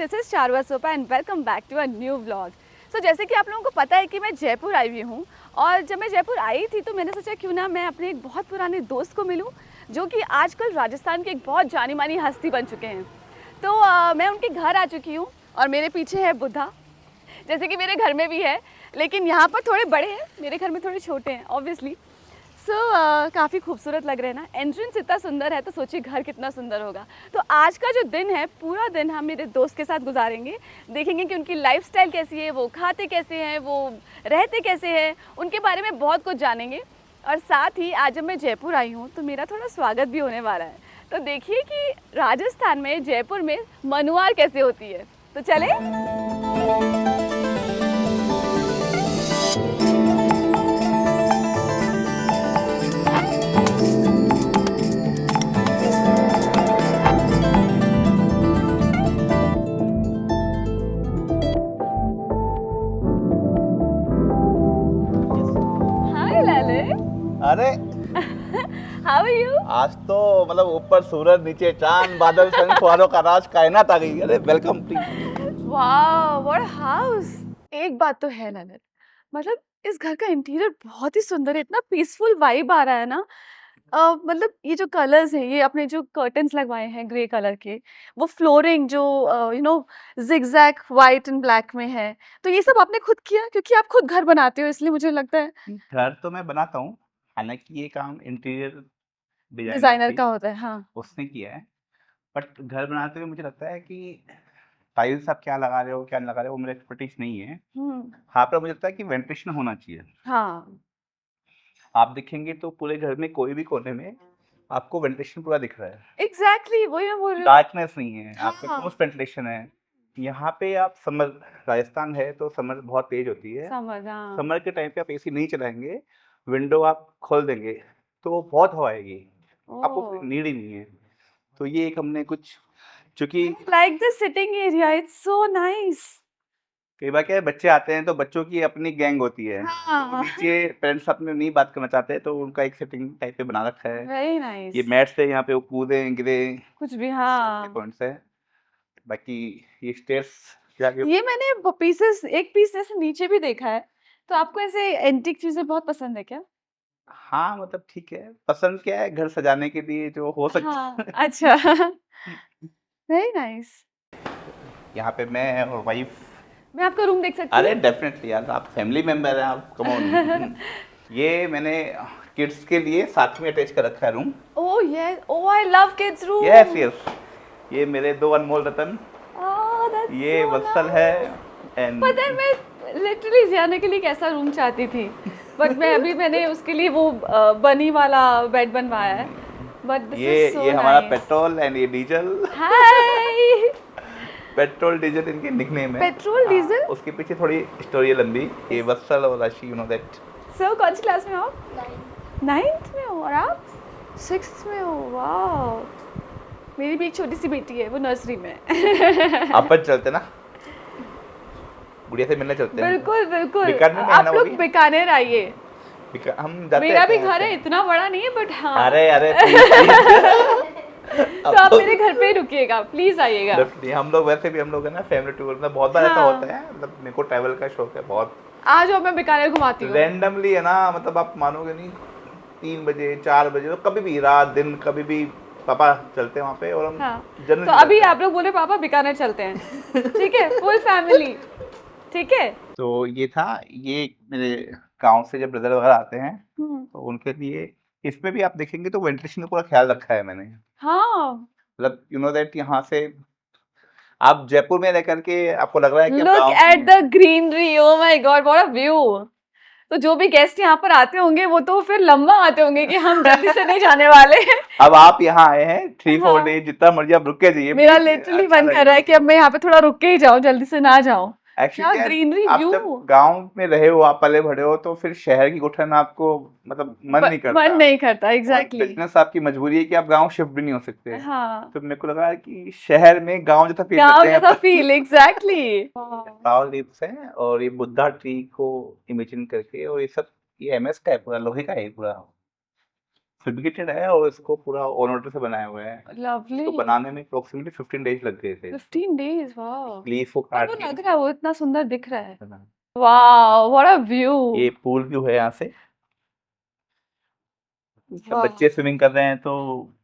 This is चारवा सोपा and welcome back to a new vlog. So जैसे कि आप लोगों को पता है कि मैं जयपुर आई हुई हूँ और जब मैं जयपुर आई थी तो मैंने सोचा क्यों ना मैं अपने एक बहुत पुराने दोस्त को मिलूँ जो कि आजकल राजस्थान के एक बहुत जानी मानी हस्ती बन चुके हैं। तो मैं उनके घर आ चुकी हूँ और मेरे पीछे है बुद्धा, जैसे कि मेरे घर में भी है, लेकिन यहाँ पर थोड़े बड़े हैं, मेरे घर में थोड़े छोटे हैं ऑब्वियसली। काफ़ी खूबसूरत लग रहे हैं ना, एंट्रेंस इतना सुंदर है तो सोचिए घर कितना सुंदर होगा। तो आज का जो दिन है पूरा दिन हम मेरे दोस्त के साथ गुजारेंगे, देखेंगे कि उनकी लाइफस्टाइल कैसी है, वो खाते कैसे हैं, वो रहते कैसे हैं, उनके बारे में बहुत कुछ जानेंगे। और साथ ही आज जब मैं जयपुर आई हूँ तो मेरा थोड़ा स्वागत भी होने वाला है। तो देखिए कि राजस्थान में जयपुर में मनुआर कैसे होती है। तो चले। हाय ललित, अरे हाउ आर यू? आज तो मतलब ऊपर सूरज नीचे चांद बादल संग फुहारों का राज कायनात आ गई। अरे वेलकम प्लीज। वाह व्हाट हाउस। एक बात तो है ललित, मतलब इस घर का इंटीरियर बहुत ही सुंदर है, इतना पीसफुल वाइब आ रहा है ना। मतलब ये जो कलर्स हैं, ये अपने जो कर्टन्स लगवाए हैं ग्रे कलर के, वो फ्लोरिंग जो जिगजैग वाइट एंड ब्लैक में है, तो ये सब आपने खुद किया क्योंकि आप खुद घर बनाते हो इसलिए मुझे लगता है घर तो मैं बनाता हूँ, हालांकि ये काम इंटीरियर डिजाइनर डिजाइनर थी का होता है। हाँ। उसने किया है। बट घर बनाते हुए मुझे लगता है कि टाइल्स आप क्या लगा रहे हो क्या नहीं लगा रहे हो वो मेरा एक्सपर्टीज नहीं है। हम्म। हाँ, पर मुझे लगता है कि वेंटिलेशन होना चाहिए। हाँ। आप देखेंगे तो पूरे घर में कोई भी कोने में आपको वेंटिलेशन पूरा दिख रहा है, एग्जैक्टली वही मैं बोल रही हूँ। डार्कनेस नहीं है, आपके हाँ। क्रॉस वेंटिलेशन है। यहाँ पे आप समर, राजस्थान है तो समर बहुत तेज होती है। समझ। हाँ। समर के टाइम पे आप एसी नहीं चलाएंगे, विंडो आप खोल देंगे तो बहुत हवा आएगी, आपको ओह, कोई नीड ही नहीं है। तो ये एक हमने कुछ, चूंकि like the sitting area, it's so nice. कई बार क्या है, बच्चे आते हैं तो बच्चों की अपनी गैंग होती है, तो हाँ। नीचे पेरेंट्स अपने नहीं बात करना चाहते तो उनका एक सेटिंग टाइप पे बना रखा है। वेरी ये नाइस। मैट से यहाँ पे वो कूदे गिरे, कुछ भी। सेफ्टी हाँ। पॉइंट्स है। बाकी ये स्टेयर्स जाके, ये मैंने पीसेस, एक पीस ऐसे नीचे भी देखा है। तो आपको ऐसे एंटीक चीजें बहुत पसंद है क्या? हाँ मतलब ठीक है, पसंद क्या है, घर सजाने के लिए जो हो हाँ। सकता है। अच्छा। Very nice. यहाँ पे मैं और वाइफ। मैं आपका रूम देख सकती अरे हूँ? डेफिनेटली यार, आप फैमिली मेंबर हैं, आप कम ऑन। ये मैंने किड्स के लिए साथ में अटैच कर रखा है room. Oh yes, oh I love kids room. Yes yes, ये मेरे दो अनमोल रतन, ओह दैट्स ये सो वत्सल है नाइस। एंड पता है मैं लिटरली जाने के लिए कैसा रूम चाहती थी, बट मैंने उसके लिए वो बनी वाला बेड बनवाया है। बट दिस इज सो ये हमारा नाइस। पेट्रोल एंड ये डीजल। हाय। पेट्रोल डीजल इनके निकनेम है। पेट्रोल हाँ, डीजल। उसके पीछे थोड़ी स्टोरी है लंबी। ये वत्सल और राशि, यू नो दैट। सर कौन सी क्लास में हो आप? 9th में हो और आप 6th में हो। वाह, मेरी भी एक छोटी सी बेटी है, वो नर्सरी में है। अपन चलते ना, गुड़िया से मिलने चलते हैं। बिल्कुल बिल्कुल, बीकानेर में है आप ना वो लोग भी? बीकानेर आइए। हम जाते मेरा भी रहते हैं घर है, ऐसे। इतना बड़ा नहीं है बट हाँ। अरे अरे please। तो आप मेरे घर पे ही रुकिएगा, प्लीज आइएगा। Definitely, हम लोग वैसे भी हम लोग है ना फैमिली टूर में बहुत बार ऐसा हाँ। होता है, मतलब मेरे को ट्रैवल का शौक है बहुत। आ जाओ, मैं बीकानेर घुमाती हूँ। रैंडमली है ना, मतलब आप मानोगे नहीं, 3 बजे 4 बजे तो कभी भी रात दिन कभी भी पापा चलते हैं वहाँ पे और हम हाँ, जनरली तो अभी जाते हैं। आप लोग बोले पापा बीकानेर चलते हैं, ठीक है, फुल फैमिली, ठीक है। तो ये था, ये मेरे गांव से जब ब्रदर वगैरह आते हैं हम्म। तो उनके लिए, इसमें भी आप देखेंगे तो वेंटिलेशन का पूरा ख्याल रखा है मैंने। हाँ। मतलब यू नो दैट, यहाँ से आप जयपुर में रह करके आपको लग रहा है कि आप लुक गांव में एट हैं। The greenery, oh my God what a view. तो जो भी गेस्ट यहाँ पर आते होंगे वो तो फिर लंबा आते होंगे कि हम जल्दी से नहीं जाने वाले। अब आप यहाँ आए हैं 3-4 हाँ। डेज, जितना मर्जी आप रुक के जाइए, मेरा please, लिटरली अच्छा मन कर रहा है लगेगा। कि अब मैं यहाँ पे थोड़ा रुक के ही जाऊं, जल्दी से ना जाऊं। एक्चुअली क्या क्या है, ग्रीनरी आप व्यू। जब गांव में रहे हो, आप पले बढ़े हो, तो फिर शहर की उठन आपको मतलब मन नहीं करता। मन नहीं करता, और एग्जैक्टली। बिजनेस आपकी मजबूरी है कि आप गांव शिफ्ट भी नहीं हो सकते। हाँ, तो मेरे को लगा कि शहर में गांव जैसा फील गांव लेते हैं जैसा अपन। Feel, exactly. फ्लावर लीव्स हैं और ये बुद्धा ट्री को इमेजिन करके, और ये सब, ये एमएस का है पूरा, लोहे का है पूरा। फैब्रिकेटेड है और इसको पूरा ओनोटर से बनाया हुआ है। इसको लवली। बनाने में अप्रोक्सीमेटली 15 डेज लग गए थे इसको। 15 डेज, वाओ। लीफ को और काट वो के लग रहा है, वो इतना सुंदर दिख रहा है। बना। Wow, what a view. ये पूल व्यू है यहाँ से। जब वाह, बच्चे स्विमिंग कर रहे हैं तो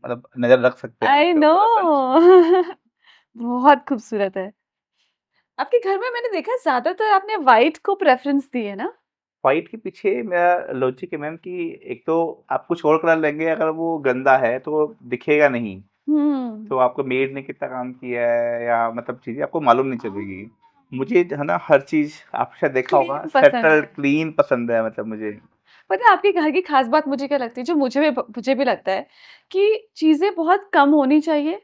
मतलब नजर रख सकते हैं आई उनके नो। ऊपर अपन। बहुत खूबसूरत है। आपके घर में मैंने देखा है ज्यादातर आपने व्हाइट को प्रेफरेंस दी है ना? व्हाइट के पीछे मेरा लॉजिक है मैम कि एक तो आप कुछ और कलर लेंगे अगर वो गंदा है तो दिखेगा नहीं। हम्म। तो आपको मेड ने कितना काम किया है या मतलब चीजें आपको मालूम नहीं चलेगी। मुझे है ना हर चीज आप शायद देखा होगा क्लीन पसंद सेटल है। क्लीन पसंद है मतलब मुझे। पता है आपके घर की खास बात मुझे क्या लगती है, जो मुझे भी लगता है कि चीजें बहुत कम होनी चाहिए,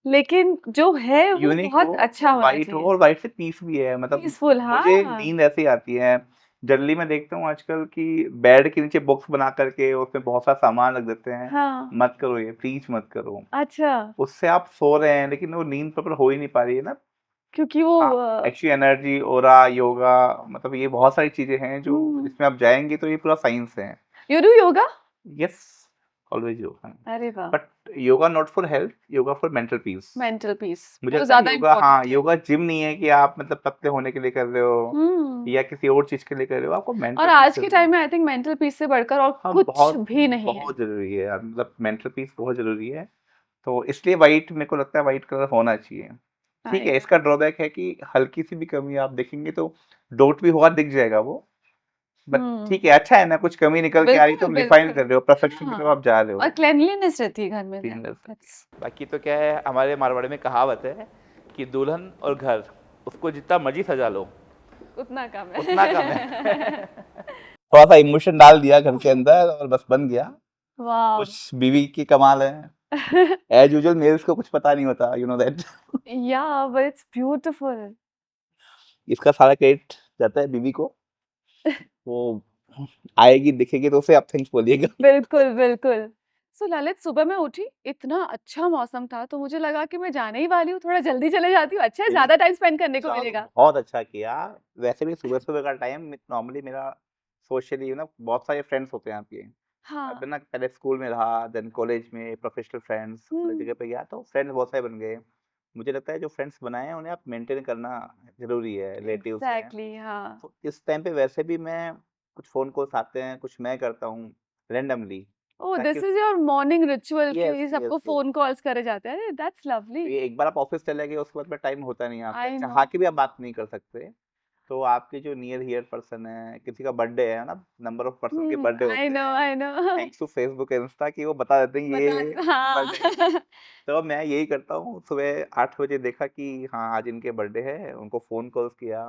लेकिन जो है वो यूनिक हो बहुत अच्छा और होना वाइट हो चाहिए। और वाइट से पीस भी है मतलब। पीसफुल, मुझे हाँ। नींद ऐसी आती है। जनरली मैं देखता हूँ आजकल कि बेड के नीचे बॉक्स बना करके उसमें बहुत सारा सामान रख देते हैं। हाँ। मत करो ये प्लीज मत करो। अच्छा। उससे आप सो रहे हैं लेकिन वो नींद प्रॉपर हो ही नहीं पा रही है ना। क्योंकि वो हाँ एक्चुअली एनर्जी ओरा योगा मतलब ये बहुत सारी चीजें हैं जो इसमें आप जाएंगे तो ये पूरा साइंस है। You do yoga? Yes always yoga. अरे वाह। But yoga not for health yoga for mental peace. Mental peace मुझे वो लगता है ज्यादा योगा हाँ इम्पोर्टेंट है। योगा जिम नहीं है कि आप मतलब पतले होने के लिए कर रहे हो हम्म। या किसी और चीज के लिए कर रहे हो आपको मेंटल और पीस आज के जरूरी टाइम है। में आई थिंक मेंटल पीस से बढ़कर और हाँ कुछ बहुत भी नहीं है। बहुत जरूरी है यार मतलब मेंटल पीस बहुत जरूरी है। तो इसलिए वाइट मेरे को लगता है वाइट कलर होना चाहिए। ठीक आई है नो। इसका ड्रॉबैक है कि हल्की सी भी कमी आप देखेंगे तो डॉट भी होगा दिख जाएगा वो। बट ठीक हम्म। है अच्छा है ना कुछ कमी निकल के आ रही तो बिल्कुल तुम रिफाइन बिल्कुल। कर रहे हो परफेक्शन की हाँ। तरफ आप जा रहे और हो। क्लेanलीनेस रहती है घर में, क्लीननेस रहती दैट्स है। बाकी तो क्या है हमारे मारवाड़ी में कहावत है कि दुल्हन और घर उसको जितना मर्जी सजा लो उतना कम उतना कम है। है। थोड़ा सा इमोशन डाल दिया घर के अंदर और बस बन गया। वाह। कुछ बीवी की कमाल है। एज यूजुअल मेल्स को कुछ पता नहीं होता यू नो दैट। या बट इट्स ब्यूटीफुल। इसका सारा क्रेडिट जाता है बीवी को। वो आएगी दिखेगी तो उसे आप थैंक्स बोलिएगा। बिल्कुल बिल्कुल। सो ललित, सुबह मैं उठी, इतना अच्छा मौसम था तो मुझे लगा कि मैं जाने ही वाली हूँ, थोड़ा जल्दी चले जाती हूँ, अच्छा है नहीं ज्यादा टाइम स्पेंड करने को चलो मिलेगा। बहुत अच्छा किया। वैसे भी सुबह सुबह का टाइम नॉर्मली मेरा सोशली यू ना बहुत सारे फ्रेंड्स होते हैं आपके। अब हाँ। ना पहले स्कूल में रहा देन कॉलेज में प्रोफेशनल फ्रेंड्स अलग हम्म। जगह पे गया तो फ्रेंड्स बहुत सारे बन गए। मुझे लगता है जो फ्रेंड्स बनाए हैं उन्हें आप मेंटेन करना जरूरी है रिलेटिव्स हैं। एग्जैक्टली, हाँ। तो इस टाइम पे वैसे भी मैं कुछ फोन कॉल्स आते हैं कुछ मैं करता हूँ रैंडमली ओह, ताकि this is your morning ritual yes कि यस सबको यस। फोन कॉल्स करे जाते हैं? अरे दैट्स लवली। तो ये एक बार आप ऑफिस चले गए उसके बाद में टाइम होता नहीं है आपका आई नो। चाह के भी आप बात नहीं कर सकते। तो आपके जो नियर हियर पर्सन है किसी का बर्थडे है ना नंबर ऑफ पर्सन के बर्थडे आई होते नो हैं I know. Thanks to Facebook Insta कि वो बता देते हैं बता, ये हाँ। बर्थडे है। तो मैं यही करता हूँ सुबह 8 बजे देखा कि हाँ आज इनके बर्थडे है उनको फोन कॉल्स किया।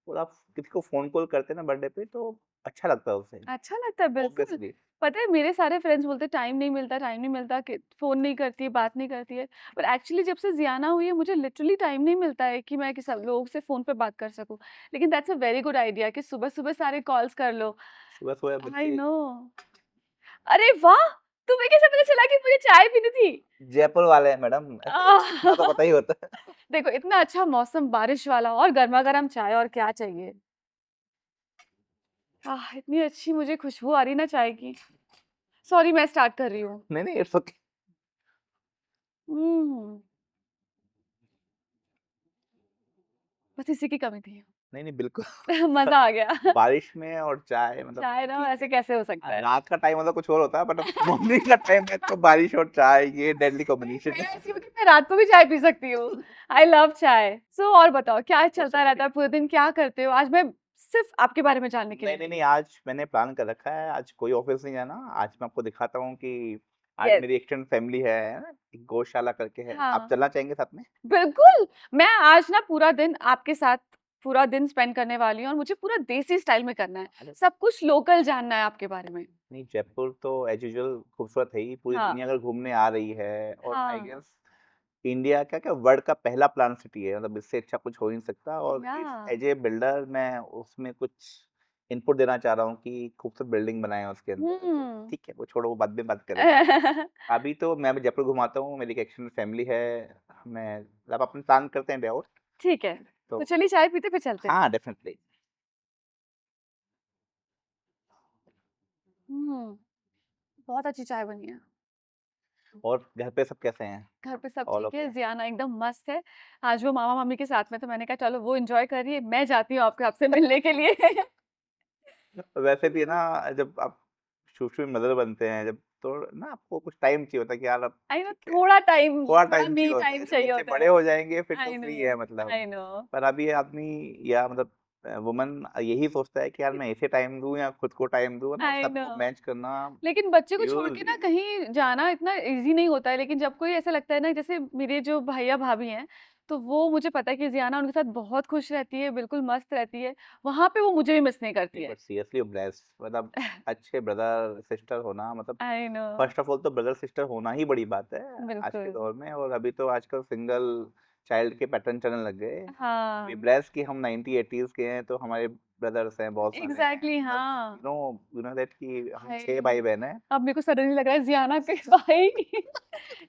और आप किसी को फोन कॉल करते हैं ना बर्थडे पे तो अच्छा लगता है उसे अच्छा लगता है, बिल्कुल। ऑब्वियसली। पता है मेरे सारे फ्रेंड्स बोलते हैं टाइम नहीं मिलता, कि फ़ोन नहीं करती है, बात नहीं करती है। पर एक्चुअली जब से ज़ियाना हुई है मुझे लिटरली टाइम नहीं मिलता है कि मैं किसी लोग से फ़ोन पे बात कर सकूँ। लेकिन that's a very good idea कि सुबह-सुबह सारे कॉल्स कर लो। सुबह सुबह आई बच्चे नो। अरे वाह! तुम्हें कैसे पता चला कि मुझे चाय पीनी थी? जयपुर वाले हैं मैडम ऐसे इतना तो आह! पता ही होता है। देखो इतना अच्छा मौसम, बारिश वाला और गरमा-गरम चाय, और क्या चाहिए? इतनी अच्छी मुझे खुशबू आ रही ना चाय की। सॉरी, मैं स्टार्ट कर रही हूँ। नहीं नहीं इट्स ओके। हुँ। बस इसी की कमी थी। नहीं नहीं बिल्कुल। मज़ा आ गया। बारिश में और चाय मतलब चाय ना ठीक है। ऐसे कैसे हो सकता है? रात का टाइम होता कुछ और होता है बट अब मॉर्निंग का टाइम है तो बारिश और चाय ये डेडली कॉम्बिनेशन मैं है। ऐसी हूँ कि मैं रात को भी चाय पी सकती हूँ। आई लव चाय। सो और बताओ क्या Most चलता रहता definitely। है पूरे दिन, क्या करते हो? आज मैं सिर्फ़ आपके बारे में जानने के नहीं लिए नहीं आई नहीं हूँ। आज मैंने प्लान कर रखा है आज कोई ऑफिस नहीं जाना। आज मैं आपको दिखाता हूँ कि आज यस। मेरी एक्सटेंडेड फैमिली है एक गौशाला करके है आप हाँ। चलना चाहेंगे साथ में। बिल्कुल, मैं आज ना पूरा दिन आपके साथ पूरा दिन स्पेंड करने वाली हूँ और मुझे पूरा देसी स्टाइल में करना है। अरे सब कुछ लोकल जानना है आपके बारे में। नहीं जयपुर तो एज यूजुअल खूबसूरत है ही पूरी हाँ। दुनिया अगर घूमने आ रही है और आई हाँ। गेस इंडिया का क्या वर्ल्ड का पहला प्लान सिटी है मतलब इससे अच्छा कुछ हो ही नहीं सकता। और या। इस एज ए बिल्डर मैं उसमें कुछ इनपुट देना चाह रहा हूँ कि खूबसूरत बिल्डिंग बनाए उसके अंदर तो हुँ। ठीक है वो छोड़ो वो बाद में बात करेंगे। अभी तो मैं अभी जयपुर घुमाता हूँ मेरी एक एक्सटेंडेड फैमिली है। मैं मतलब अपन प्लान करते हैं डे आउट। ठीक है। तो तो चलिए चाय पीते फिर चलते हैं। हाँ डेफिनेटली। हुँ। बहुत अच्छी चाय बनी है। और घर पे सब कैसे हैं? घर पे सब ऑल ठीक है, ओके? ज़ियाना एकदम मस्त है। आज वो मामा-मामी के साथ में, तो मैंने कहा चलो वो एन्जॉय कर रही है, मैं जाती हूँ आपके आपसे मिलने के लिए। वैसे भी ना जब आप शुरू-शुरू में मदर बनते हैं जब तो ना आपको कुछ टाइम चाहिए होता है कि यार अब आई नो, ठीक है, थोड़ा टाइम, थोड़ा थोड़ा टाइम मी चाहिए होता है। टाइम जब चाहिए बच्चे होता बड़े है। हो जाएँगे फिर तो आई फ्री नो, है मतलब। I know. पर अभी आदमी या मतलब वुमन यही सोचता है कि यार मैं इसे टाइम दूँ या खुद को टाइम दूँ ना आई नो। सबको मैच करना लेकिन बच्चे को छोड़ के ना यूज़ुअली कहीं जाना इतना ईज़ी नहीं होता है, लेकिन जब कोई ऐसा लगता है ना, जैसे मेरे जो भैया-भाभी हैं, तो वो मुझे पता है कि ज़ियाना उनके साथ बहुत खुश रहती है, बिल्कुल मस्त रहती है। वहाँ पे वो मुझे भी मिस नहीं करती नहीं है। बट सीरियसली ब्लेस्ड मतलब अच्छे ब्रदर सिस्टर होना मतलब I know, first of all तो ब्रदर सिस्टर होना ही बड़ी बात है आज के बिल्कुल। दौर में। और अभी तो आजकल सिंगल चाइल्ड के पैटर्न चलने लग गए। वी हाँ, ब्लेस्ड कि हम 90 80s के हैं तो हमारे ब्रदर्स हैं बहुत सारे हैं एग्ज़ैक्टली मतलब हाँ। यू नो दैट कि हम भाई, 6 भाई बहन हैं। अब मेरे को सडनली लग रहा है ज़ियाना के भाई।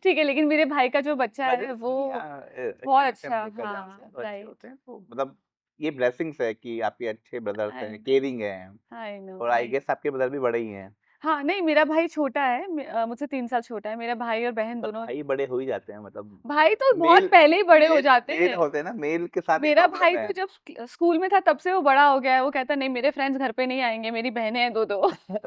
ठीक है, लेकिन मेरे भाई का जो बच्चा है वजह वो नहीं बहुत जॉइंट अच्छा, फैमिली कज़न्स हैं हाँ, तो अच्छे राइट। होते हैं तो मतलब ये ब्लेसिंग्स है कि आपके अच्छे ब्रदर्स आई हैं, केयरिंग हैं। आई नो, और आई राइट। गेस आपके ब्रदर भी बड़े ही हैं। हाँ, नहीं मेरा भाई छोटा है, मुझसे 3 साल छोटा है। मेरा भाई और बहन पर दोनों, भाई बड़े हो ही जाते हैं मतलब भाई तो बहुत मेल पहले ही बड़े हो मेल जाते मेल हैं। होते हैं ना, मेल के साथ ही मेरा प्रॉब्लम भाई है। तो जब स्कूल में था तब से वो बड़ा हो गया है। वो कहता है नहीं मेरे फ्रेंड्स घर पे नहीं आएँगे, मेरी बहनें हैं 2-2।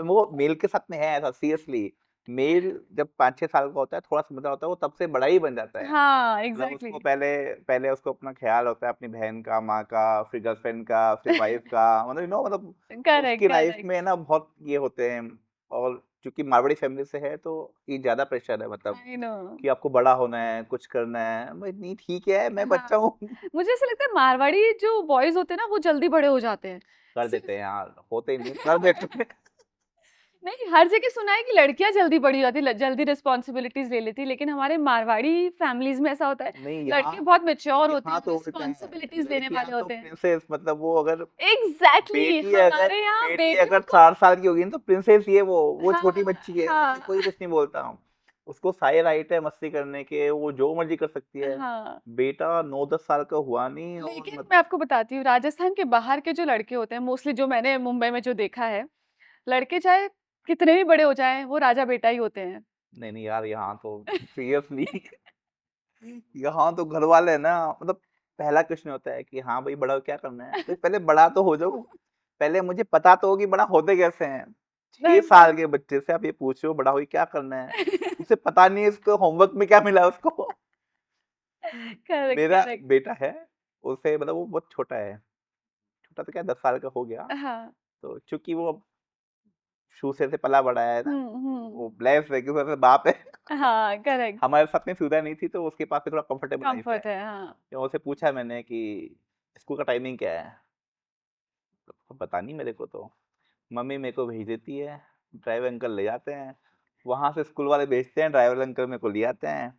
वो मेल के साथ में है ऐसा सीरियसली। मेल जब 5-6 साल का होता है, थोड़ा समझदार होता है, वो तब से बड़ा ही बन जाता है। हाँ, मतलब उसको एग्ज़ैक्टली। पहले पहले उसको अपना ख़्याल होता है अपनी बहन का, माँ का, फिर गर्लफ्रेंड का, फिर वाइफ़ का मतलब मतलब करेक्ट, उसकी लाइफ़ करेक्ट। में ना बहुत ये होते हैं। और चूँकि मारवाड़ी फ़ैमिली से है, तो ये ज़्यादा प्रेशर है मतलब आई नो। कि आपको बड़ा होना है, कुछ करना है। मैं नहीं ठीक है, मैं हाँ, बच्चा हूँ। मुझे ऐसा लगता है मारवाड़ी जो बॉयज़ होते हैं ना, वो जल्दी बड़े हो जाते हैं। कर सिर्फ देते हैं यार, होते ही नहीं, कर देते हैं। नहीं, हर जगह सुना है कि लड़कियाँ जल्दी बड़ी हो जाती हैं, जल्दी रिस्पॉन्सिबिलिटीज़ ले लेती हैं, लेकिन हमारे मारवाड़ी फैमिलीज़ में ऐसा होता है, नहीं, लड़के बहुत मैच्योर होते हैं, यहाँ वो तो उल्टा है। रिस्पॉन्सिबिलिटीज़ लेने लड़कियाँ वाले तो होते हैं। प्रिंसेस मतलब वो अगर एग्ज़ैक्टली, बेटी अगर हमारे यहाँ बेटी बेटियों अगर को 60 साल की होगी ना तो प्रिंसेस ही है वो हाँ, छोटी बच्ची है, उसे हाँ, कोई कुछ नहीं बोलता। उसको सारे राइट है मस्ती करने के, वो जो मर्ज़ी कर सकती है। हाँ। बेटा 9-10 साल का हुआ नहीं और लेकिन मत मैं आपको बताती हूँ, राजस्थान के बाहर के जो लड़के होते हैं, मोस्टली जो मैंने मुंबई में जो देखा है, लड़के चाहे कितने भी बड़े हो जाएँ, वो राजा बेटा ही होते हैं। नहीं, नहीं यार यहाँ तो सीरियसली यहाँ तो घरवाले ना मतलब पहला क्वेश्चन होता है कि हाँ भाई बड़ा हो क्या करना है? तो पहले बड़ा तो हो जाओ। पहले मुझे पता तो हो कि बड़ा होते कैसे हैं? 6 नहीं, साल के बच्चे से आप ये पूछ रहे हो बड़ा होके क्या करना है? उसे पता नहीं है उसको होमवर्क में क्या मिला है उसको। करेक्ट, मेरा करेक्ट। बेटा है, उसे मतलब वो बहुत छोटा है। छोटा तो क्या 10 साल का हो गया। हाँ। तो चूँकि वो अब शुरू से पला बड़ा है ना, हुँ, हुँ। वो ब्लेस्ड है कि उसका बाप है। हाँ, करेक्ट। हमारे साथ में सुविधा नहीं थी तो उसके पास में थोड़ा कंफर्टेबल लाइफ़ है। कम्फर्ट है, हाँ। तो उससे पूछा मैंने कि स्कूल का टाइमिंग क्या है? तो पता नहीं मेरे को तो। मम्मी मेरे को भेज देती है, ड्राइवर अंकल ले जाते हैं। वहाँ से स्कूल वाले भेजते हैं, ड्राइवर अंकल मेरे को ले आते हैं।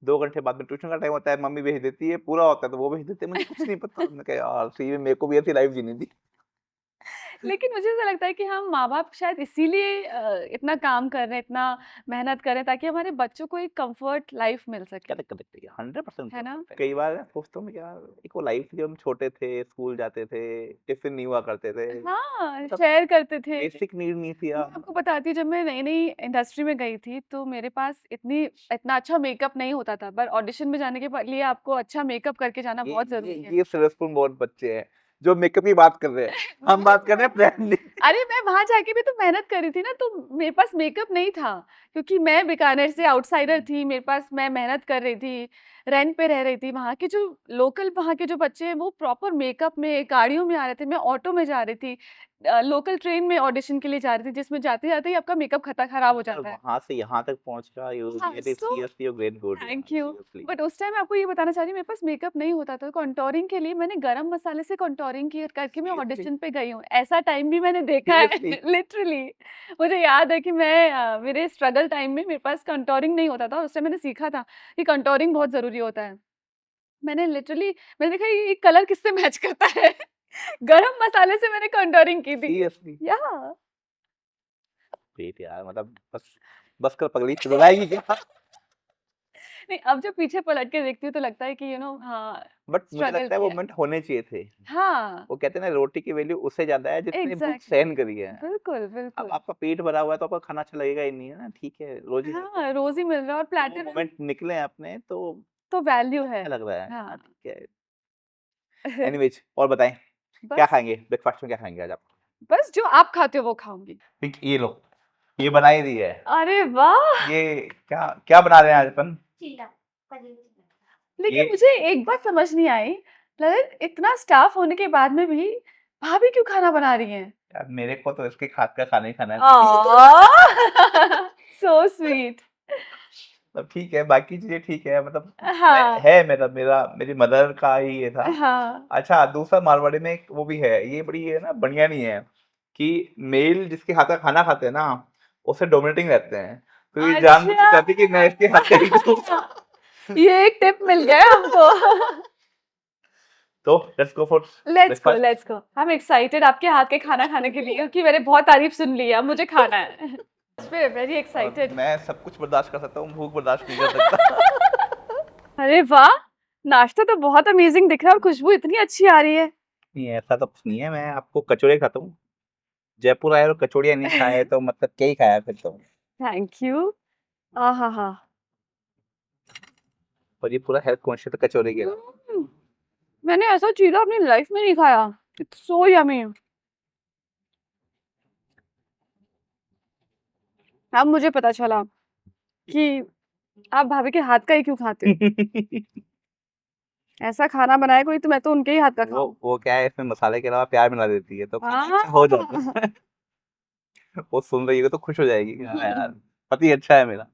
2 घंटे बाद में ट्यूशन का टाइम होता है, मम्मी भेज देती है, पूरा होता है तो वो भेज देते हैं, मुझे कुछ नहीं पता। मैंने कहा यार सही में मेरे को भी ऐसी लाइफ़ जीनी थी। लेकिन मुझे ऐसा लगता है कि हम माँ-बाप शायद इसीलिए इतना काम कर रहे हैं, इतना मेहनत कर रहे हैं, ताकि हमारे बच्चों को एक कम्फर्ट लाइफ़ मिल सके, करेक्ट, करेक्ट, 100% है ना? करेक्ट है। कई बार सोचता हूँ मैं यार एक वो लाइफ़ थी जब हम छोटे थे, स्कूल जाते थे, टिफ़िन नहीं हुआ करते थे। हाँ, मतलब शेयर करते थे। बेसिक नीड नहीं थी मैं यार। आपको बताती हूँ, जब मैं नई-नई इंडस्ट्री में गई थी, तो मेरे पास इतना अच्छा मेकअप नहीं होता था, पर ऑडिशन में जाने के लिए आपको अच्छा मेकअप करके जाना ये बहुत ये ज़रूरी है। ये सर्विसफुल बहुत बच्चे हैं, जो मेकअप की बात कर रहे हैं। हम वो बात कर रहे हैं ब्रांडिंग। अरे! मैं वहाँ जाके भी तो मेहनत करी थी ना, तो मेरे पास मेकअप नहीं था, क्योंकि मैं बीकानेर से आउटसाइडर थी, मेरे पास मैं मेहनत कर रही थी, रेंट पे रह रही थी। वहाँ के जो लोकल वहाँ के जो बच्चे हैं, वो प्रॉपर मेकअप में, गाड़ियों में आ रहे थे, मैं ऑटो में जा रही थी। लोकल ट्रेन में ऑडिशन के लिए जा रही थी, जिसमें जाते-जाते ही आपका मेकअप खराब हो यार जाता है। वहाँ से यहाँ तक पहुँच का यू हाँ, did it so seriously, you great good यार थैंक यू। सीरियसली। बट उस टाइम मैं आपको ये बताना चाह रही हूँ, मेरे पास मेकअप नहीं होता था, कॉन्टouring के लिए मैंने गरम मसाले से कॉन्टouring की करके मैं सीरियसली, ऑडिशन पे गई हूँ। ऐसा टाइम भी मैंने देखा है सीरियसली। लिटरली। मुझे याद है कि मैं मेरे स्ट्रगल टाइम में मेरे पास कॉन्टouring नहीं होता था, उस टाइम मैंने सीखा था कि कॉन्टouring बहुत ज़रूरी होता है। मैंने लिटरली मैंने देखा ये कलर किससे मैच करता है। गरम मसाले से मैंने कॉन्टouring की थी। सीरियसली याह! ग्रेट यार मतलब बस बस कर पगली रुलाएगी क्या? नहीं, अब जब पीछे पलट के देखती हूँ तो लगता है कि हाँ, बट मुझे स्ट्रगल लगता है वो किया है। मोमेंट होने चाहिए थे। हाँ, वो कहते हैं ना, रोटी की वैल्यू उससे ज़्यादा है जिसने भूख एग्ज़ैक्टली, सहन करी है। बिल्कुल, अब बिल्कुल। आपका पेट भरा हुआ है तो आपका खाना अच्छा लगेगा ही नहीं, है ना? ठीक है, रोज़ ही मिलता है। हाँ, रोज़ ही मिल रहा है और तो वो प्लैटर में मोमेंट निकले हैं अपने तो तो वैल्यू है। अच्छा लग रहा है। हाँ, हाँ। ठीक है। एनीवेज़ और बताएँ, क्या बस, खाएँगे? ब्रेकफ़ास्ट में क्या खाएँगे आज आप? बस जो आप खाते हो वो खाऊँगी। ठीक, ये लो, ये बना ही दी है। अरे वाह! ये क्या क्या बना रहे हैं आज अपन? लेकिन ये मुझे एक बात समझ नहीं आई, ललित इतना स्टाफ होने के बाद में भी भाभी क्यों खाना बना रही हैं? यार, मेरे को तो इसके हाथ का खाना ही खाना है। ऑह! So sweet. मतलब ठीक है, बाकी चीज़ें ठीक है, मतलब हाँ, है मेरा मेरी मदर का ही ये था। हाँ। अच्छा, दूसरा मारवाड़ी में एक वो भी है, ये बड़ी है ना बढ़िया नहीं है कि मेल जिसके हाथ का खाना खाते हैं ना, उससे डोमिनेटिंग रहते हैं। तो ये जानबूझ के अच्छा। चाहती कि मैं इसके हाथ का ही खाऊँ। ये एक टिप मिल गया हमको। तो let's go for let's go, breakfast. Let's go. I am excited आपके हाथ के खाना खाने के लिए क्योंकि मैंने बहुत तारीफ सुन ली है, अब मुझे खाना है। वेरी और एक्साइटेड। मैं सब कुछ बर्दाश्त कर सकता हूँ, भूख बर्दाश्त नहीं कर सकता। अरे वाह! नाश्ता तो बहुत अमेजिंग दिख रहा है और खुशबू इतनी अच्छी आ रही है। नहीं, ऐसा तो कुछ नहीं है, मैं आपको कचौड़े खाता हूँ। जयपुर आए और कचौड़ियाँ नहीं खाए तो मतलब क्या ही खाया फिर तो। Thank you. आहाहा! और ये पूरा हेल्थ कॉन्शियस कचौड़े के अलावा। हम्म, मैंने ऐसा चीला अपनी लाइफ में नहीं खाया। It's so yummy. अब मुझे पता चला कि आप भाभी के हाथ का ही क्यों खाते हो। ऐसा खाना बनाए कोई तो मैं तो उनके ही हाथ का खाऊं। वो क्या है, इसमें मसाले के अलावा प्यार मिला देती है तो खाना हाँ। अच्छा हो जाता है। वो सुन रही है तो खुश हो जाएगी कि हाँ यार, पति अच्छा है मेरा।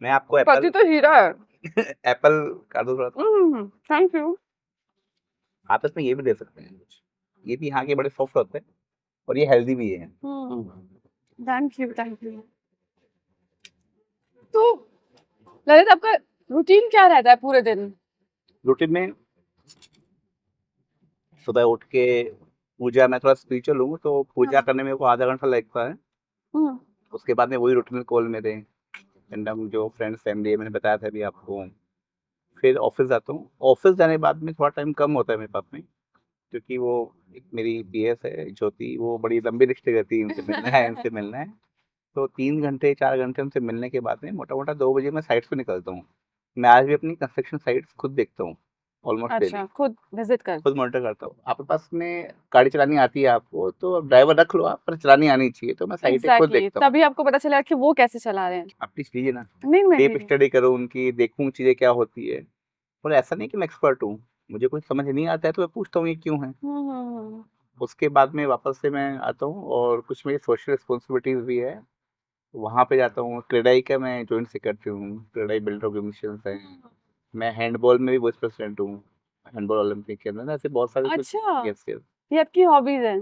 मैं आपको पति एप्पल तो हीरा है। एप्पल कर दूँ थोड़ा सा। Thank you. आप इसमें ये भी दे सकते हैं कुछ। ये भी यहाँ के बड़े सॉफ्ट होते हैं और ये हेल्दी भी है। Thank you, thank you. तो ललित आपका रूटीन क्या रहता है पूरे दिन? रूटीन में सुबह उठ के पूजा, मैं थोड़ा स्पिरिचुअल हूँ तो पूजा हाँ। करने में को आधा घंटा लगता है। हम्म, उसके बाद में वही रूटीन कॉल मेरे रैंडम जो फ्रेंड्स फैमिली है, मैंने बताया था अभी आपको। फिर ऑफिस जाता हूँ। ऑफिस जाने के बाद में थोड़ा टाइम कम होता है मेरे पास में, क्योंकि वो एक मेरी पीएस है ज्योति, वो बड़ी लंबी लिस्ट रहती है, इनसे मिलना है इनसे मिलना है। तो 3 घंटे 4 घंटे उनसे मिलने के बाद में मोटा मोटा 2 बजे मैं साइट्स पे निकलता हूँ। मैं आज भी अपनी कंस्ट्रक्शन साइट्स खुद देखता हूँ, ऑलमोस्ट अच्छा, डेली। खुद विजिट कर। खुद मॉनिटर करता हूँ। आपके पास में गाड़ी चलानी आती है आपको तो ड्राइवर रख लो आप, पर चलानी आनी चाहिए, तो मैं साइटें खुद एग्जैक्टली, देखता हूँ। तभी आपको पता चला कि वो कैसे चला रहे हैं। आप प्लीज लीजिए ना, नहीं, मैं डीप भी नहीं। स्टडी करूँ उनकी, देखूँ चीज़ें क्या होती है। और ऐसा नहीं कि मैं एक्सपर्ट हूँ, मुझे कुछ समझ नहीं आता है तो मैं पूछता हूँ ये क्यों है। हम्म। उसके बाद में वापस से मैं आता हूँ और कुछ मेरी सोशल रिस्पॉन्सिबिलिटीज़ भी है, वहाँ पे जाता हूँ। क्रेडाई का मैं जॉइंट सेक्रेटरी हूँ, क्रेडाई बिल्डर ऑर्गेनाइजेशन है। मैं हैंडबॉल में भी वाइस प्रेसिडेंट हूँ, हैंडबॉल ओलंपिक के अंदर ना, ऐसे बहुत सारे कुछ। अच्छा, यस यस। ये आपकी हॉबीज हैं।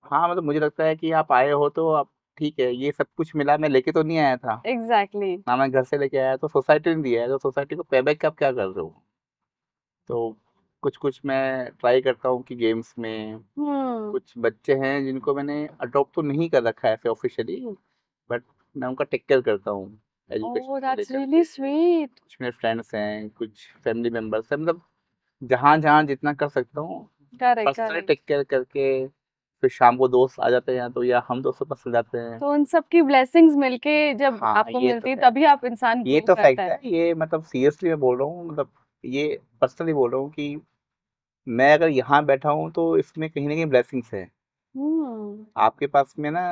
हाँ, मतलब मुझे लगता है कि आप आए हो तो आप ठीक है, ये सब कुछ मिला, मैं लेके तो नहीं आया था एग्जैक्टली। ना, मैं घर से लेके आया, तो सोसाइटी ने दिया है, तो सोसाइटी को पे बैक आप क्या कर रहे हो। तो कुछ कुछ मैं ट्राई करता हूँ कि गेम्स में हम्म। कुछ बच्चे हैं जिनको मैंने अडॉप्ट तो नहीं कर रखा है ऐसे ऑफिशियली, बट मैं उनका टेक केयर करता हूँ एजुकेशन ओह, को दैट्स लेकर रियली के। स्वीट। कुछ मेरे फ्रेंड्स हैं, कुछ फैमिली मेम्बर्स हैं, मतलब जहाँ जहाँ जितना कर सकता हूँ correct, personally correct. Take care करके। फिर शाम को दोस्त आ जाते हैं तो या हम दोस्तों पास चले जाते हैं। तो उन सब की ब्लेसिंग्स मिलके जब हाँ, आपको ये तो मिलती है है। तभी आप इंसान ये ग्रो तो करता फैक्ट है। है, ये मतलब सीरियसली मैं बोल रहा हूँ, मतलब ये पर्सनली बोल रहा हूँ कि मैं अगर यहाँ बैठा हूँ तो इसमें कहीं ना कहीं ब्लेसिंग्स है। हम्म। आपके पास में ना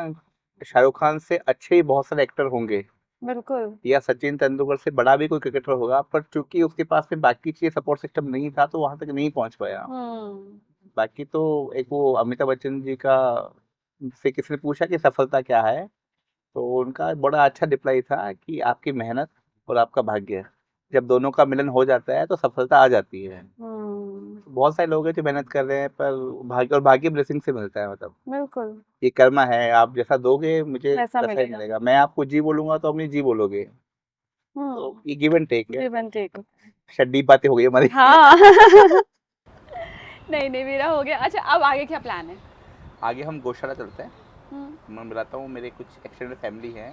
शाहरुख खान से अच्छे ही बहुत सारे एक्टर होंगे, बिल्कुल। या सचिन तेंदुलकर से बड़ा भी कोई क्रिकेटर होगा, पर चूंकि उसके पास में बाकी चीज़ सपोर्ट सिस्टम नहीं था तो वहां तक नहीं पहुंच पाया। हम्म। बाकी तो एक वो अमिताभ बच्चन जी का, से किसी ने पूछा कि सफलता क्या है, तो उनका बड़ा अच्छा रिप्लाई था कि आपकी मेहनत और आपका भाग्य, जब दोनों का मिलन हो जाता है तो सफलता आ जाती है। हम्म। बहुत सारे लोग हैं जो मेहनत कर रहे हैं पर भाग्य, और भाग्य ब्लेसिंग से मिलता है, मतलब बिल्कुल। ये कर्मा है, आप जैसा दोगे मुझे वैसा वैसा ही मिलेगा। मिलेगा। मैं आपको जी बोलूंगा तो अपनी जी बोलोगे, तो हम्म। ये गिव एंड टेक है। Give and take. शायद डीप बातें हो गई हमारी। हाँ। नहीं, नहीं, मेरा हो गया। अच्छा, अब आगे क्या प्लान है? आगे हम गौशाला चलते हैं। हम्म। मैं बताता हूँ, मेरे कुछ एक्सटेंडेड फैमिली है,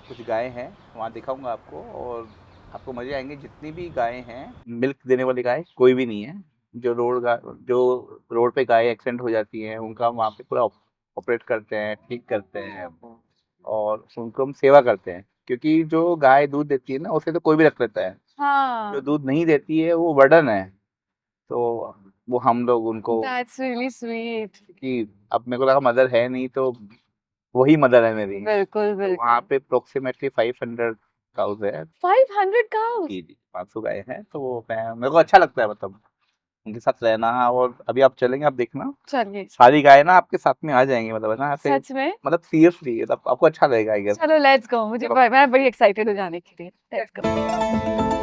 कुछ गायें हैं, वहाँ दिखाऊंगा आपको, और आपको मजे आएंगे। जितनी भी गायें हैं, मिल्क देने वाली गाय कोई भी नहीं है। जो रोड पे गाय एक्सीडेंट हो जाती हैं, उनका हम वहाँ पे पूरा ऑपरेट करते हैं, ठीक करते हैं, और उनको हम सेवा करते हैं। क्योंकि जो गाय दूध देती है ना, उसे तो कोई भी रख लेता है। जो हाँ, दूध नहीं देती है वो बर्डन है। तो वो हम लोग उनको, दैट्स रियली स्वीट। कि अब मेरे को लगा मदर है नहीं, तो वही मदर है मेरी। बिल्कुल तो वहाँ बिल्कुल। पे अप्रोक्सीमेटली 500 काउज है। 500 काउस। जी जी, 500 गाय हैं। तो वो मेरे को अच्छा लगता है, मतलब उनके साथ रहना। और अभी आप चलेंगे, आप देखना, चलिए। सारी गाय ना आपके साथ में आ जाएंगी, मतलब है ना, ऐसे सच में? मतलब सीरियसली, मतलब आपको अच्छा लगेगा आई गेस। चलो लेट्स गो, मुझे चलो। मैं बड़ी एक्साइटेड हो जाने के लिए। Let's go.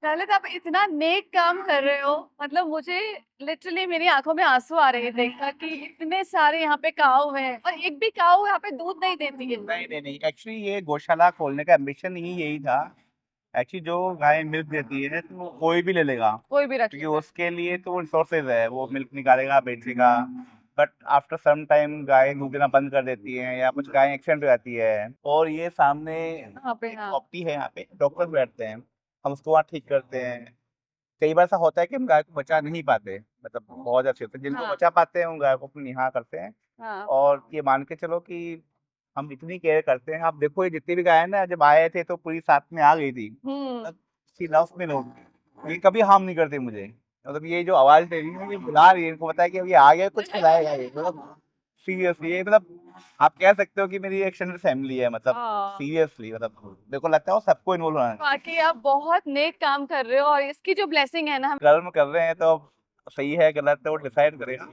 पहले तो आप इतना नेक काम कर रहे हो, मतलब मुझे लिटरली मेरी आंखों में आंसू आ रहे हैं देखकर कि इतने सारे यहाँ पे काऊ हैं और एक भी काऊ यहाँ पे दूध नहीं देती है। नहीं नहीं नहीं, एक्चुअली ये गौशाला खोलने का एम्बिशन ही यही था। एक्चुअली जो गाय मिल्क देती है तो वो कोई भी ले लेगा, कोई भी रख क्योंकि लेता है। उसके लिए तो रिसोर्सेज है, वो मिल्क निकालेगा, बेचेगा। बट आफ्टर सम टाइम गाय दूध देना बंद कर देती है, या कुछ गाय एक्सीडेंट हो जाती है। और ये सामने यहाँ पे हाँ। ऑप्टी है, यहाँ पे डॉक्टर बैठते हैं, हम उसको वहाँ ठीक करते हैं। कई बार ऐसा होता है कि हम गाय को बचा नहीं पाते, मतलब बहुत अच्छे होते हैं जिनको हाँ बचा पाते हैं, उन गाय को अपनी यहाँ करते हैं। हाँ। और ये मान के चलो कि हम इतनी केयर करते हैं। आप देखो, ये जितनी भी गाय है ना, जब आए थे तो पूरी साथ में आ गई थी। शी लव्स मी लोग, ये कभी हार्म नहीं करती मुझे। मतलब ये जो आवाज दे रही है, ये बुला रही है, इनको पता है कि अब ये आ गया, कुछ खिलाएगा ये, मतलब सीरियसली। ये मतलब आप कह सकते हो कि मेरी एक्सटेंडेड फैमिली है, मतलब हाँ, सीरियसली। मतलब मेरे को लगता है वो सबको इन्वॉल्व होना चाहिए। बाकी आप बहुत नेक काम कर रहे हो और इसकी जो ब्लेसिंग है ना हम। कर्म कर रहे हैं तो सही है गलत है वो डिसाइड करेगा।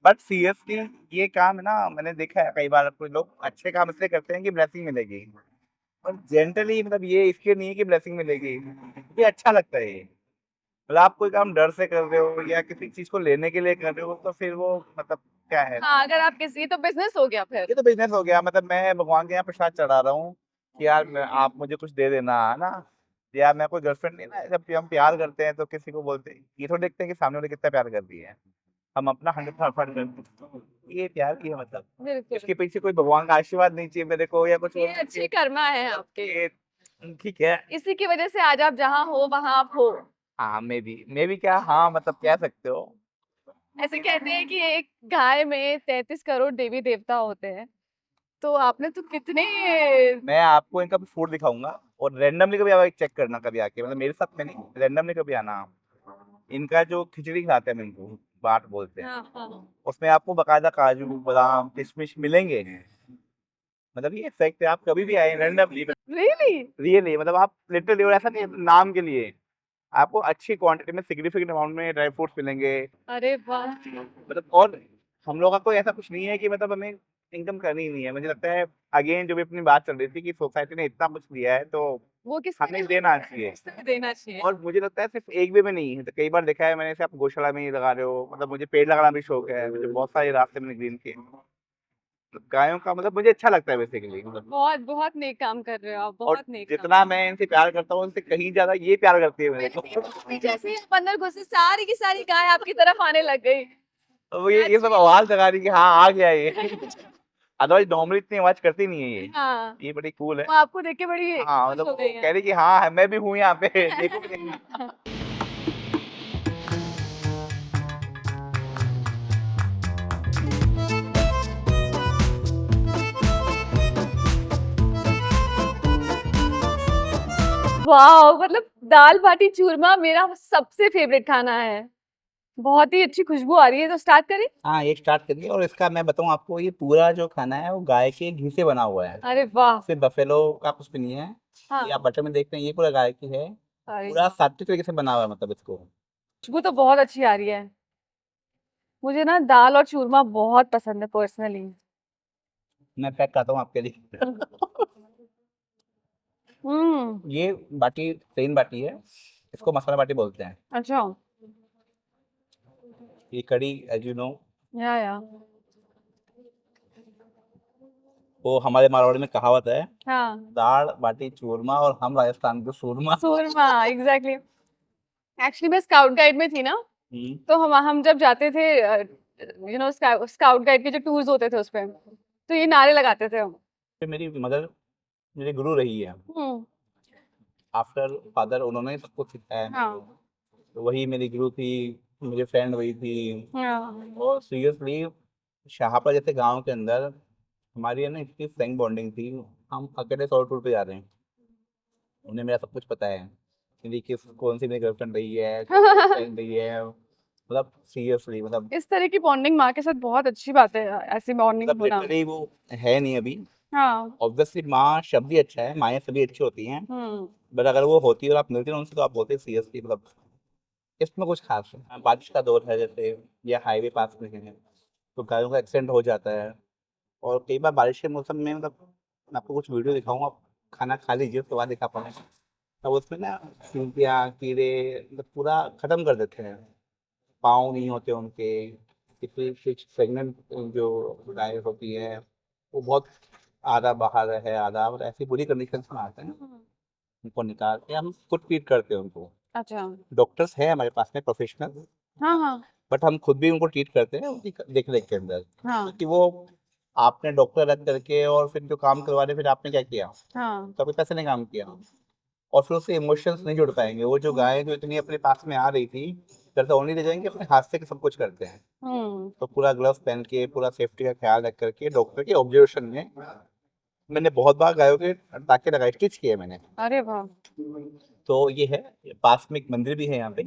बट सीरियसली ये काम है ना, मैंने देखा है कई बार कोई लोग अच्छे काम इसलिए करते हैं कि ब्लेसिंग मिलेगी, और जेंटली मतलब ये इसके नहीं है कि ब्लेसिंग मिलेगी। ये अच्छा लगता है ये। मतलब आप कोई काम डर से कर रहे हो या किसी चीज को लेने के लिए कर रहे हो, तो फिर वो मतलब क्या है। हाँ, अगर आप किसी तो बिजनेस हो गया फिर। ये तो बिजनेस हो गया। मतलब मैं भगवान के यहाँ प्रसाद चढ़ा रहा हूँ कि यार आप मुझे कुछ दे देना, है ना। या मैं कोई गर्लफ्रेंड नहीं ना, जब भी हम प्यार करते हैं तो किसी को बोलते हैं, ये तो देखते हैं कि सामने वाले कितना प्यार कर रही है। हम अपना 100% करते हैं। ये प्यार की है, मतलब बिल्कुल। इसके पीछे कोई भगवान का आशीर्वाद नहीं चाहिए मेरे को, या कुछ ये और अच्छी कर्मा है आपके। ये ठीक है। इसी की वजह से आज आप जहाँ हो वहाँ आप हो। हाँ, मे बी क्या, हाँ मतलब कह सकते हो। ऐसे कहते हैं कि एक गाय में 33 करोड़ देवी देवता होते हैं, तो आपने तो कितने। मैं आपको इनका भी फूड दिखाऊंगा, और रैंडमली कभी आप चेक करना कभी आके, मतलब मेरे साथ में नहीं, रैंडमली कभी आना आप। इनका जो खिचड़ी खाते हैं, इनको बाट बोलते हैं, हाँ हाँ। उसमें आपको बकायदा काजू बादाम किशमिश मिलेंगे। मतलब ये फैक्ट है, आप कभी भी आए रैंडमली, रियली? रियली, मतलब आप लिटरली, और ऐसा नहीं है नाम के लिए, आपको अच्छी क्वांटिटी में सिग्निफिकेंट अमाउंट में ड्राई फ्रूट्स मिलेंगे। अरे वाह। मतलब और हम लोगों का कोई ऐसा कुछ नहीं है कि मतलब हमें इनकम करनी ही नहीं है। मुझे लगता है अगेन जो भी अपनी बात चल रही थी कि सोसाइटी ने इतना कुछ दिया है, तो वो हमें देना चाहिए। देना चाहिए। और मुझे लगता है सिर्फ एक वे में नहीं है, तो कई बार देखा है मैंने, जैसे आप गौशाला में ही लगा रहे हो, मतलब मुझे पेड़ लगाना भी शौक है, मुझे बहुत सारे रास्ते मैंने ग्रीन किए। तो गायों का मतलब मुझे अच्छा लगता है बेसिकली, मतलब। बहुत बहुत नेक काम कर रहे हो आप, और बहुत नेक काम। जितना मैं इनसे प्यार करता हूँ, उनसे कहीं ज्यादा ये प्यार करती है मेरे को। जैसे ही आप अंदर घुसे सारी की सारी गाय आपकी तरफ आने लग गई। तो वो ये सब आवाज लगा रही कि हाँ आ गया ये। अदरवाइज नॉर्मली इतनी आवाज करती नहीं है ये। हाँ, ये बड़ी कूल है। वो आपको देख के बड़ी हाँ, खुश मतलब हो वो गई कह है। रही कि हाँ मैं भी हूँ यहाँ पे। देखो कि नहीं। वाह, मतलब दाल बाटी चूरमा मेरा सबसे फेवरेट खाना है। बहुत ही अच्छी खुशबू आ रही है, तो स्टार्ट करें। हाँ, ये स्टार्ट करिए। और इसका मैं बताऊँ आपको, ये पूरा जो खाना है वो गाय के घी से बना हुआ है, अरे वाह। सिर्फ बफेलो का कुछ भी नहीं है। हाँ। ये आप बटर में देखते हैं, ये पूरा गाय की है। अरे पूरा सात्विक तरीके से बना हुआ है, मतलब इसको। खुशबू तो बहुत अच्छी आ रही है। मुझे ना दाल और चूरमा बहुत पसंद है पर्सनली। मैं पैक करता हूँ आपके लिए। हम्म। ये बाटी प्लेन बाटी है, इसको मसाला बाटी बोलते हैं। अच्छा। ये कड़ी, एज यू नो, या वो हमारे मारवाड़ी में कहावत है, हाँ दाल बाटी चूरमा और हम राजस्थान के सूरमा। सूरमा, एग्जैक्टली। एक्चुअली मैं स्काउट गाइड में थी ना, हम्म, तो हम जब जाते थे स्काउट गाइड के जो टूर्स होते थे उसपे, तो ये नारे लगाते थे हम। फिर मेरी मदर मेरी गुरु रही है, हम्म। आफ्टर फादर उन्होंने ही सब कुछ सिखाया है हाँ मेरे को। तो वही मेरी गुरु थी, मेरी फ्रेंड वही थी। हाँ। और सीरियसली शाहपुरा जैसे गांव के अंदर हमारी है ना इतनी फ्रैंक बॉन्डिंग थी। हम अकेले सौ टूर पे जा रहे हैं, उन्हें मेरा सब कुछ पता है, मेरी किस कौन सी मेरी गर्लफ्रेंड रही है, कौन सी फ्रेंड रही है। मतलब सीरियसली मतलब इस तरह की बॉन्डिंग माँ के साथ बहुत अच्छी बात है, ऐसी बॉन्डिंग होना। लिटरली वो है नहीं अभी। हाँ। ऑब्वियसली माँ शब्द ही अच्छा है, माएँ सभी अच्छी होती हैं, हम्म। बट अगर वो होती है और आप मिलते हो उनसे तो आप बोलते सीरियसली मतलब इसमें कुछ खास है। बारिश का दौर है जैसे, या हाईवे पास में है, तो गाड़ियों का एक्सीडेंट हो जाता है। और कई बार बारिश के मौसम में मतलब मैं आपको कुछ वीडियो दिखाऊंगा, आप खाना खा लीजिए उसके बाद दिखा पाऊंगा। तब उसमें ना चींटियाँ कीड़े मतलब पूरा खत्म कर देते हैं, पाँव नहीं होते उनके। किसी कुछ प्रेग्नेंट जो गाय होती है वो बहुत आधा बाहर है आधा, और ऐसी बुरी कंडीशन में आते हैं, उनको निकाल के हम खुद ट्रीट करते हैं उनको। अच्छा। डॉक्टर्स हैं हमारे पास में प्रोफेशनल, हाँ हाँ बट हम खुद भी उनको ट्रीट करते हैं उनकी देख रेख के अंदर, हाँ क्योंकि वो आपने डॉक्टर रख करके और फिर जो काम करवा रहे फिर आपने क्या किया, हाँ। तो आपके पैसे ने काम किया। और फिर उससे इमोशंस नहीं जुड़ पाएंगे। वो जो गाय जो इतनी अपने पास में आ रही थी, जब तक ओनली ले जाएंगे अपने हाथ से सब कुछ करते हैं। हम्म। तो पूरा ग्लव्स पहन के पूरा सेफ्टी का ख्याल रख करके डॉक्टर के ऑब्जर्वेशन में मैंने बहुत बार गायों के टाके लगाए, स्टिच किए मैंने। अरे वाह। तो ये है, पास में एक मंदिर भी है यहाँ पे,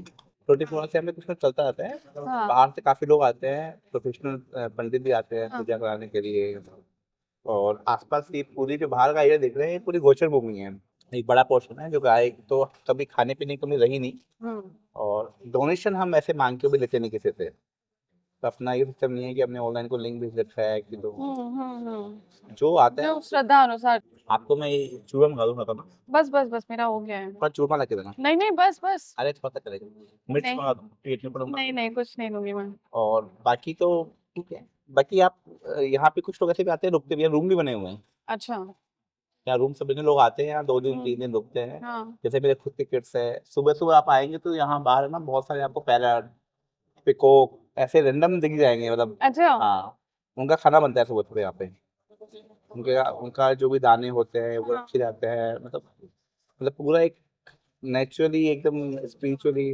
24 से हमें कुछ ना चलता रहता है। हाँ बाहर से काफी लोग आते हैं, प्रोफेशनल पंडित भी आते हैं हाँ। पूजा कराने के लिए। और आसपास की पूरी जो बाहर का एरिया देख रहे हैं ये पूरी गोचर भूमि है, एक बड़ा पोर्शन है जो गाय तो कभी खाने पीने की कमी रही नहीं। हम्म और डोनेशन हम ऐसे मांग के भी लेते नहीं किसी से, तो अपना ये सिस्टम नहीं है कि हमने ऑनलाइन को लिंक भेज रखा है कि तो जो आता है जो श्रद्धा अनुसार। आपको मैं ये चूरमा मंगा दूंगा था ना, बस बस बस, मेरा हो गया है। पर चूरमा ला के देना। नहीं नहीं, बस बस। अरे थोड़ा सा चलेगा, मिर्च नहीं मंगा दूँ पेट में पड़ूंगा। नहीं नहीं, कुछ नहीं लूंगी मैं। और बाकी तो ठीक है। बाकी आप यहाँ पे कुछ लोग ऐसे भी आते हैं, रुकते भी हैं, रूम भी बने हुए हैं। अच्छा। यहाँ रूम सब इतने लोग आते हैं, यहाँ 2 दिन हम्म। 3 दिन रुकते हैं। हाँ। जैसे मेरे खुद के किड्स है, सुबह सुबह आप आएंगे तो यहाँ बाहर है ना बहुत सारे आपको पैरट पिकॉक ऐसे रैंडम दिख जाएंगे मतलब। अच्छा। हाँ, उनका खाना बनता है सुबह सुबह यहाँ पे। उनके उनका जो भी दाने होते हैं वो हाँ। अच्छे रहते हैं, मतलब पूरा एक नेचुरली एकदम स्पिरिचुअली।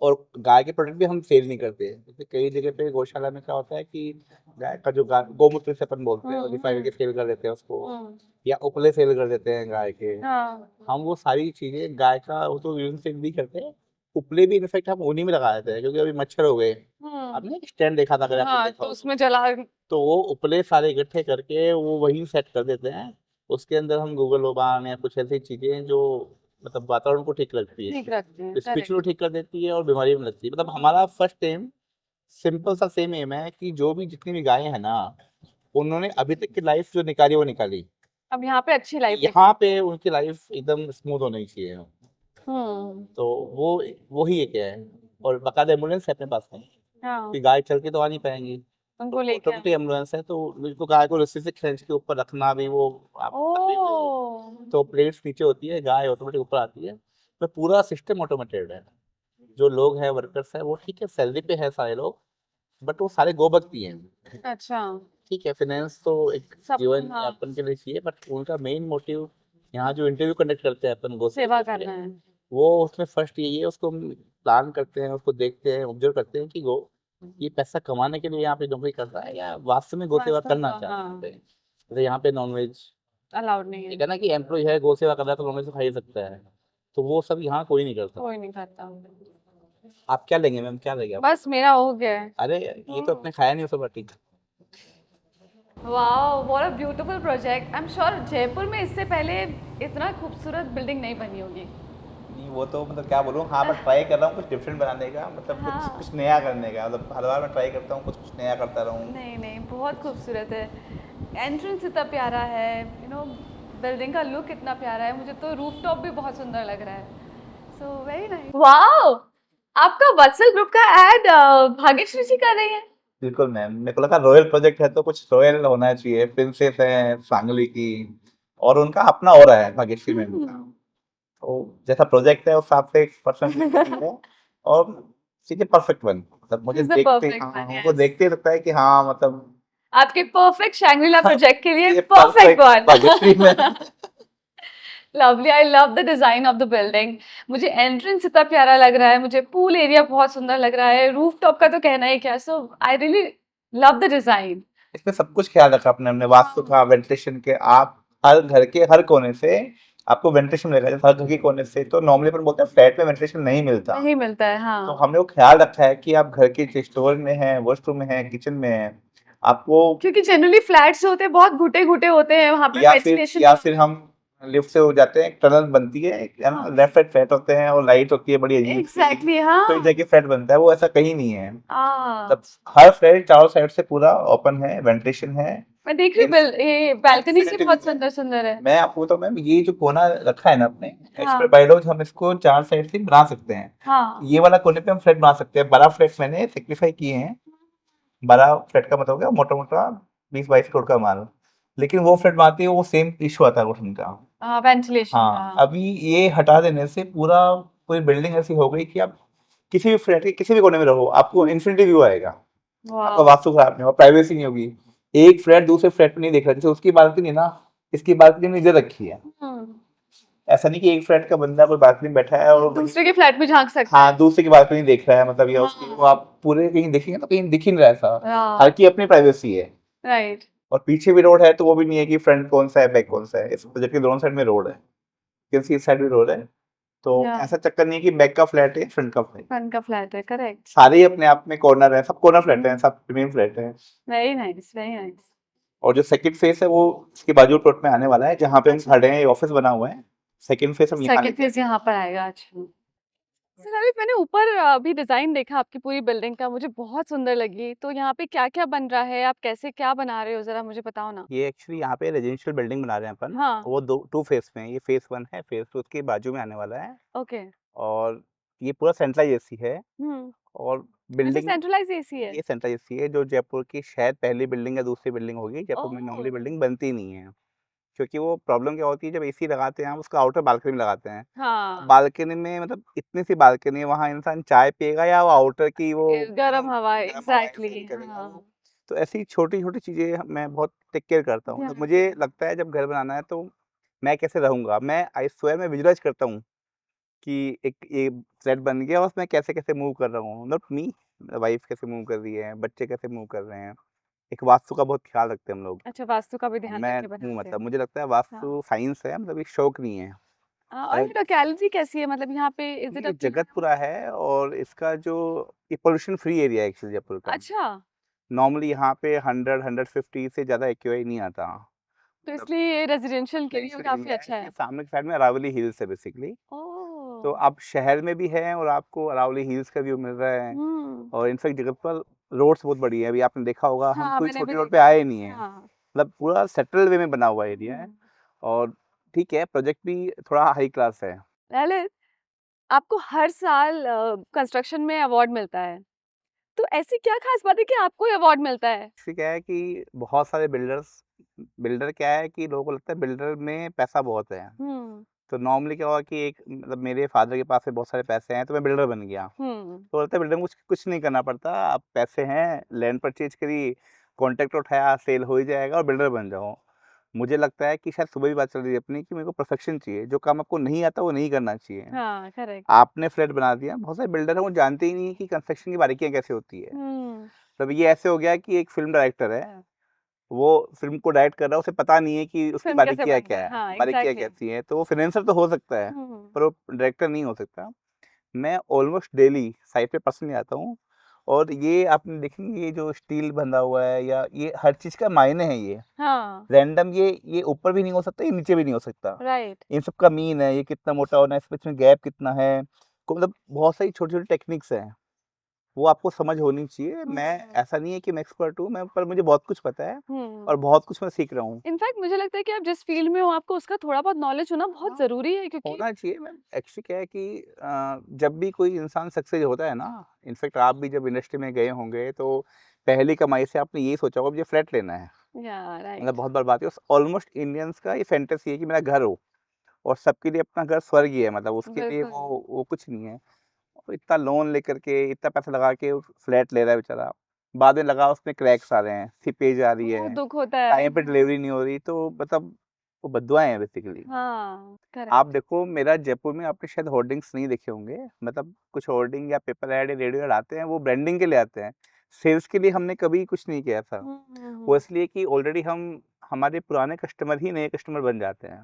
और गाय के प्रोडक्ट भी हम सेल नहीं करते हैं। जैसे कई जगह पे गौशाला में क्या होता है कि गाय का जो गोमूत्र से अपन बोलते हैं रिफाइन करके सेल कर देते हैं उसको, हम्म। या उपले सेल कर देते हैं गाय के। हाँ। हम वो सारी चीजें गाय का वो तो यूज सेल नहीं करते हैं, उपले भी इनफेक्ट हम उन्हीं में लगा देते हैं, क्योंकि अभी मच्छर हो गए। आपने एक स्टैंड देखा था, अगर आपने हाँ, देखा तो हो उसमें जला। तो वो उपले सारे इकट्ठे करके वो वहीं सेट कर देते हैं। उसके अंदर हम गूगल उबान या कुछ ऐसी चीजें जो मतलब वातावरण को ठीक रखती है, ठीक रखते हैं, स्पिरिचुअल करेक्ट। ठीक कर देती है और बीमारी में लगती है। मतलब हमारा फर्स्ट एम सिंपल सा सेम एम है कि जो भी जितनी भी गायें हैं ना, उन्होंने अभी तक की लाइफ जो निकाली वो निकाली, अब यहाँ पे अच्छी लाइफ है। यहाँ पे उनकी लाइफ एकदम स्मूथ होनी चाहिए। हम्म। तो वो ही एक है। और बकायदा एम्बुलेंस है अपने पास में, हाँ, कि गाय चल के तो आ नहीं पाएंगी, तो उनको लेके ऑटोमेटिक एम्बुलेंस है। तो उसको गाय को रस्सी से खींच के ऊपर रखना भी वो आप कर देते हो। ओ। तो प्लेट्स नीचे होती है, गाय ऑटोमेटिक ऊपर आती है। तो पूरा सिस्टम ऑटोमेटेड है। जो लोग हैं वर्कर्स हैं वो ठीक है सैलरी पे है सारे लोग, बट वो सारे गोभक्ति हैं। अच्छा। ठीक है, फाइनेंस तो एक सब। जीवन हाँ, यापन के लिए चाहिए, बट उनका मेन मोटिव यहाँ जो इंटरव्यू कंडक्ट करते हैं अपन गो सेवा करना है। वो उसमें फर्स्ट यही है। उसको हम प्लान करते हैं, उसको देखते हैं, ऑब्जर्व करते हैं कि गो ये पैसा कमाने के लिए यहाँ पे नौकरी कर रहा है या वास्तव में गो सेवा वास्तव करना में, चाहते हाँ, हैं। जैसे यहाँ पे नॉनवेज अलाउड नहीं है। एक है ना कि एम्प्लॉय है गो सेवा कर रहा है तो नॉनवेज तो खा ही सकता है, तो वो सब यहाँ कोई नहीं करता। कोई नहीं खाता। आप क्या लेंगे मैम, क्या लेंगे आप? बस मेरा हो गया है। अरे ये तो अपने खाया नहीं उसका बाटी। Wow, what a beautiful project. I am sure Jaipur में इससे पहले इतना खूबसूरत बिल्डिंग नहीं बनी होगी। नहीं वो तो मतलब क्या बोलूँ, हाँ मैं ट्राई कर रहा हूँ कुछ डिफरेंट बनाने का, मतलब हाँ। कुछ नया करने का। मतलब हर बार मैं ट्राई करता हूँ कुछ नया करता रहूँ। नहीं नहीं, बहुत खूबसूरत है। एंट्रेंस इतना प्यारा है, बिल्डिंग का लुक इतना प्यारा है। मुझे तो रूफटॉप भी बहुत सुंदर लग रहा है। So very nice. वाओ, आपका वत्सल ग्रुप का एड भाग्यश्री जी कर रही है। बिल्कुल मैम, मेरे को लगा रॉयल प्रोजेक्ट है तो कुछ रॉयल होना चाहिए, प्रिंसेस है सांगली की और उनका अपना ऑरा है भाग्यश्री मैम का। तो जैसा प्रोजेक्ट है उस हिसाब से पर्सन है और चीजें परफेक्ट बन, मतलब मुझे इज द देखते परफेक्ट हाँ वन, हमको यस। देखते ही लगता है कि हाँ मतलब आपके परफेक्ट शैंग्रीला प्रोजेक्ट के लिए ये परफेक्ट परफेक्ट वन। भाग्यश्री में lovely, I love the design of the building. मुझे एंट्रेंस इतना प्यारा लग रहा है, मुझे पूल एरिया बहुत सुंदर लग रहा है, रूफ टॉप का तो कहना ही क्या। So I really love the design. इसमें सब कुछ ख्याल रखा अपने हमने, वास्तु का, वेंटिलेशन के, आप हर घर के हर कोने से आपको वेंटिलेशन मिलेगा। जैसे हर घर के कोने से तो नॉर्मली अपन बोलते हैं फ्लैट में वेंटिलेशन नहीं मिलता, नहीं मिलता है, तो हाँ। हमने वो ख्याल रखा है कि आप घर के स्टोर में है, वॉशरूम में है, किचन में है, आपको क्योंकि जनरली फ्लैट्स जो होते हैं बहुत घुटे घुटे होते हैं, वहां पे वेंटिलेशन या नहीं फिर होता है। हम लिफ्ट से हो जाते हैं, एक टनल बनती है ना, हाँ, लेफ्ट राइट फ्लैट होते हैं और लाइट होती है बड़ी अजीब सी, एग्जैक्टली, तो एक हाँ। जगह फ्लैट बनता है, वो ऐसा कहीं नहीं है। हाँ, मतलब हर फ्लैट चारों साइड से पूरा ओपन है, वेंटिलेशन है। मैं देख रही हूँ ये बालकनी से इन्फिनिटी बहुत व्यू है। सुंदर सुंदर है। मैं आपको तो मैम ये जो कोना रखा है ना अपने एक्सप्रेस हाँ, बाय लॉज, हम इसको चार साइड से बना सकते हैं। हाँ। ये वाला कोने पे हम फ्लैट बना सकते हैं, बड़ा फ्लैट मैंने सेक्रीफाई किए हैं। बड़ा फ्लैट का मतलब हो गया मोटा मोटा 20-22 करोड़ का माल, लेकिन वो फ्लैट बनाती है वो सेम इशू आता है रोशनी का। वेंटिलेशन का, हाँ, हाँ। अभी ये हटा देने से पूरी बिल्डिंग ऐसी हो गई कि आप किसी भी फ्लैट के किसी भी कोने में रहो आपको इन्फिनिटी व्यू आएगा, आपका वाह। वास्तु खराब नहीं होगा, प्राइवेसी नहीं होगी। एक फ्लैट दूसरे फ्लैट में नहीं देख रहा, जैसे उसकी बालकनी ना, इसकी बालकनी ने इधर रखी है। हम्म। ऐसा नहीं कि एक फ्लैट का बंदा कोई बालकनी में बैठा है और दूसरे के फ्लैट में झांक सकता हाँ है। दूसरे की बालकनी देख रहा है, मतलब या उसकी हाँ, वो आप पूरे कहीं देखेंगे तो कहीं दिख ही नहीं रहा ऐसा, हर हाँ, की अपनी प्राइवेसी है। राइट। और पीछे भी रोड है तो वो भी नहीं है कि फ्रंट कौन सा है बैक कौन सा है, इस प्रोजेक्ट के दोनों साइड में रोड है, क्योंकि इस साइड भी रोड है, तो या ऐसा चक्कर नहीं है कि बैक का फ्लैट है फ्रंट का फ्लैट, फन का फ्लैट है, करेक्ट। सारे ही अपने आप में कॉर्नर है, सब कॉर्नर फ्लैट है, सब प्रीमियम फ्लैट है। Very nice, very nice. और जो सेकंड फेस है वो इसके बाजू प्लॉट में आने वाला है, जहाँ पे हम अच्छा, खड़े हैं, ये ऑफिस बना हुआ है। सेकंड फेस हम यहाँ सेकंड लेके फेज आएंगे। यहाँ पर आएगा, अच्छा। सर ललित, मैंने ऊपर अभी डिजाइन देखा आपकी पूरी बिल्डिंग का, मुझे बहुत सुंदर लगी। तो यहाँ पे क्या क्या बन रहा है, आप कैसे क्या बना रहे हो, जरा मुझे बताओ ना। ये एक्चुअली यहाँ पे रेजिडेंशियल बिल्डिंग बना रहे हैं अपन, हाँ। वो दो टू फेस में है, ये फेस वन है, फेस टू उसके बाजू में आने वाला है। ओके। और ये पूरा सेंट्रलाइज एसी है। हम्म। और अच्छा, बिल्डिंग सेंट्रलाइज एसी है। ये सेंट्रलाइज एसी है, जो जयपुर की शायद पहली बिल्डिंग या दूसरी बिल्डिंग होगी, जयपुर में ओह। नॉर्मली बिल्डिंग बनती नहीं है, क्योंकि वो प्रॉब्लम क्या होती है जब एसी लगाते हैं हम उसका आउटर बालकनी में लगाते हैं। हाँ, बालकनी में मतलब इतनी सी बालकनी है, वहाँ इंसान चाय पिएगा या वो आउटर की वो गर्म हवा, गर्म हवा एग्जैक्टली, फील करेगा हाँ। वो। तो ऐसी छोटी-छोटी चीज़ें मैं बहुत टेक केयर करता हूँ। तो ध्यान मुझे से। लगता है जब घर बनाना है तो मैं कैसे रहूँगा? मैं आई स्वेयर मैं विजुअलाइज़ करता हूँ कि एक ये फ्लैट बन गया और उसमें कैसे-कैसे मूव कर रहा हूँ। नॉट मी, वाइफ़ कैसे मूव कर रही है, बच्चे कैसे मूव कर रहे हैं। एक वास्तु का बहुत ख़्याल रखते हैं हम लोग। अच्छा, वास्तु का भी ध्यान रख मैं के हूँ बनाते मतलब हो। मुझे लगता है हाँ। वास्तु साइंस है, मतलब एक शौक नहीं है। और लोकेलिटी कैसी है, मतलब यहाँ पे इज इट ये अ जगतपुरा है और इसका जो ये पॉल्यूशन फ्री एरिया है एक्चुअली जयपुर का। अच्छा, नॉर्मली यहाँ पे 100-150 से ज़्यादा एक्यूआई नहीं आता। तो मतलब इसलिए रेजिडेंशियल के लिए रेजिडेंशियल काफी एरिया है, अच्छा इसके है। सामने की साइड में अरावली हिल्स है बेसिकली। ओह। तो आप शहर में भी हैं और आपको अरावली हिल्स का व्यू मिल रहा है। हम्म। और इनफैक्ट जगतपुर रोड्स बहुत बड़ी है, अभी आपने देखा होगा, हम हाँ, कोई मैंने भी छोटी रोड पे देखा है। आए नहीं हैं। हाँ। मतलब पूरा सेटल्ड वे में बना हुआ एरिया है। हम्म। और ठीक है, प्रोजेक्ट भी थोड़ा हाई क्लास है। ललित, आपको हर साल कंस्ट्रक्शन में अवार्ड मिलता है, तो ऐसी क्या खास बात है कि आपको अवार्ड मिलता है? इससे क्या है कि बहुत सारे बिल्डर क्या है कि लोगों को लगता है बिल्डर में पैसा बहुत है। हम्म। तो नॉर्मली क्या हुआ कि एक मतलब मेरे फादर के पास में बहुत सारे पैसे हैं तो मैं बिल्डर बन गया। हम्म। तो लगता है बिल्डर में कुछ कुछ नहीं करना पड़ता, आप पैसे हैं, लैंड परचेज करी, कॉन्ट्रैक्ट उठाया, सेल हो ही जाएगा और बिल्डर बन जाओ। मुझे लगता है कि शायद सुबह भी बात चल रही है अपनी कि मेरे को परफेक्शन चाहिए, जो काम आपको नहीं आता वो नहीं करना चाहिए। हाँ, करेक्ट। आपने फ्लैट बना दिया, बहुत सारे बिल्डर हैं वो जानते ही नहीं है कि कंस्ट्रक्शन की बारीकियाँ कैसे होती है। हम्म। मतलब ये ऐसे हो गया कि एक फ़िल्म डायरेक्टर है, वो फ़िल्म को डायरेक्ट कर रहा है, उसे पता नहीं है कि उसकी फिल्म कैसे बारीकियाँ बनता क्या है, है, हाँ, बारीकियाँ एग्जैक्टली। कैसी हैं, तो वो फ्रीलांसर तो हो सकता है, हम्म। पर वो डायरेक्टर नहीं हो सकता। मैं ऑलमोस्ट डेली साइट पे पर्सनली आता हूँ और ये आपने देखेंगे ये जो स्टील बंधा हुआ है या ये हर चीज़ का मायने है ये। हाँ, रैंडम ये ऊपर भी नहीं हो सकता, ये नीचे भी नहीं हो सकता। राइट। इन सब का मीन है, ये कितना मोटा होना है, इसमें इसमें गैप कितना है, को मतलब बहुत सारी छोटी-छोटी टेक्निक्स हैं। वो आपको समझ होनी चाहिए। मैं हम्म। ऐसा नहीं है कि मैं एक्सपर्ट हूँ, मैं पर मुझे बहुत कुछ पता है और हम्म। बहुत कुछ मैं सीख रहा हूँ। इनफैक्ट मुझे लगता है कि आप जिस फील्ड में हो आपको उसका थोड़ा बहुत नॉलेज होना बहुत हाँ, ज़रूरी है, क्योंकि होना चाहिए मैम। एक्चुअली क्या है कि जब भी कोई इंसान सक्सेस होता है ना, इनफैक्ट आप भी जब इंडस्ट्री में गए होंगे तो पहली कमाई से आपने यही सोचा होगा मुझे फ्लैट लेना है, या राइट। मतलब बहुत बर्बादी है। ऑलमोस्ट इंडियंस का ये फैंटेसी है कि मेरा घर हो, और सबके लिए अपना घर स्वर्ग ही है, मतलब उसके लिए बिल्कुल। वो कुछ नहीं है। और इतना लोन लेकर के, इतना पैसा लगा के फ्लैट ले रहा है बेचारा, बाद में लगा उसमें क्रैक्स आ रहे हैं, सीपेज आ रही वो है, दुःख होता है। टाइम पे डिलीवरी नहीं हो रही, तो मतलब वो बददुआएँ हैं बेसिकली। हाँ, आप करेक्ट। देखो मेरा जयपुर में आपने शायद होर्डिंग्स नहीं देखे होंगे, मतलब कुछ होर्डिंग या पेपर ऐड या रेडियो ऐड आते हैं, वो ब्रांडिंग के लिए आते हैं। सेल्स के लिए हमने कभी कुछ नहीं किया था। वो हुँ। इसलिए कि ऑलरेडी हमारे पुराने कस्टमर ही नए कस्टमर बन जाते हैं।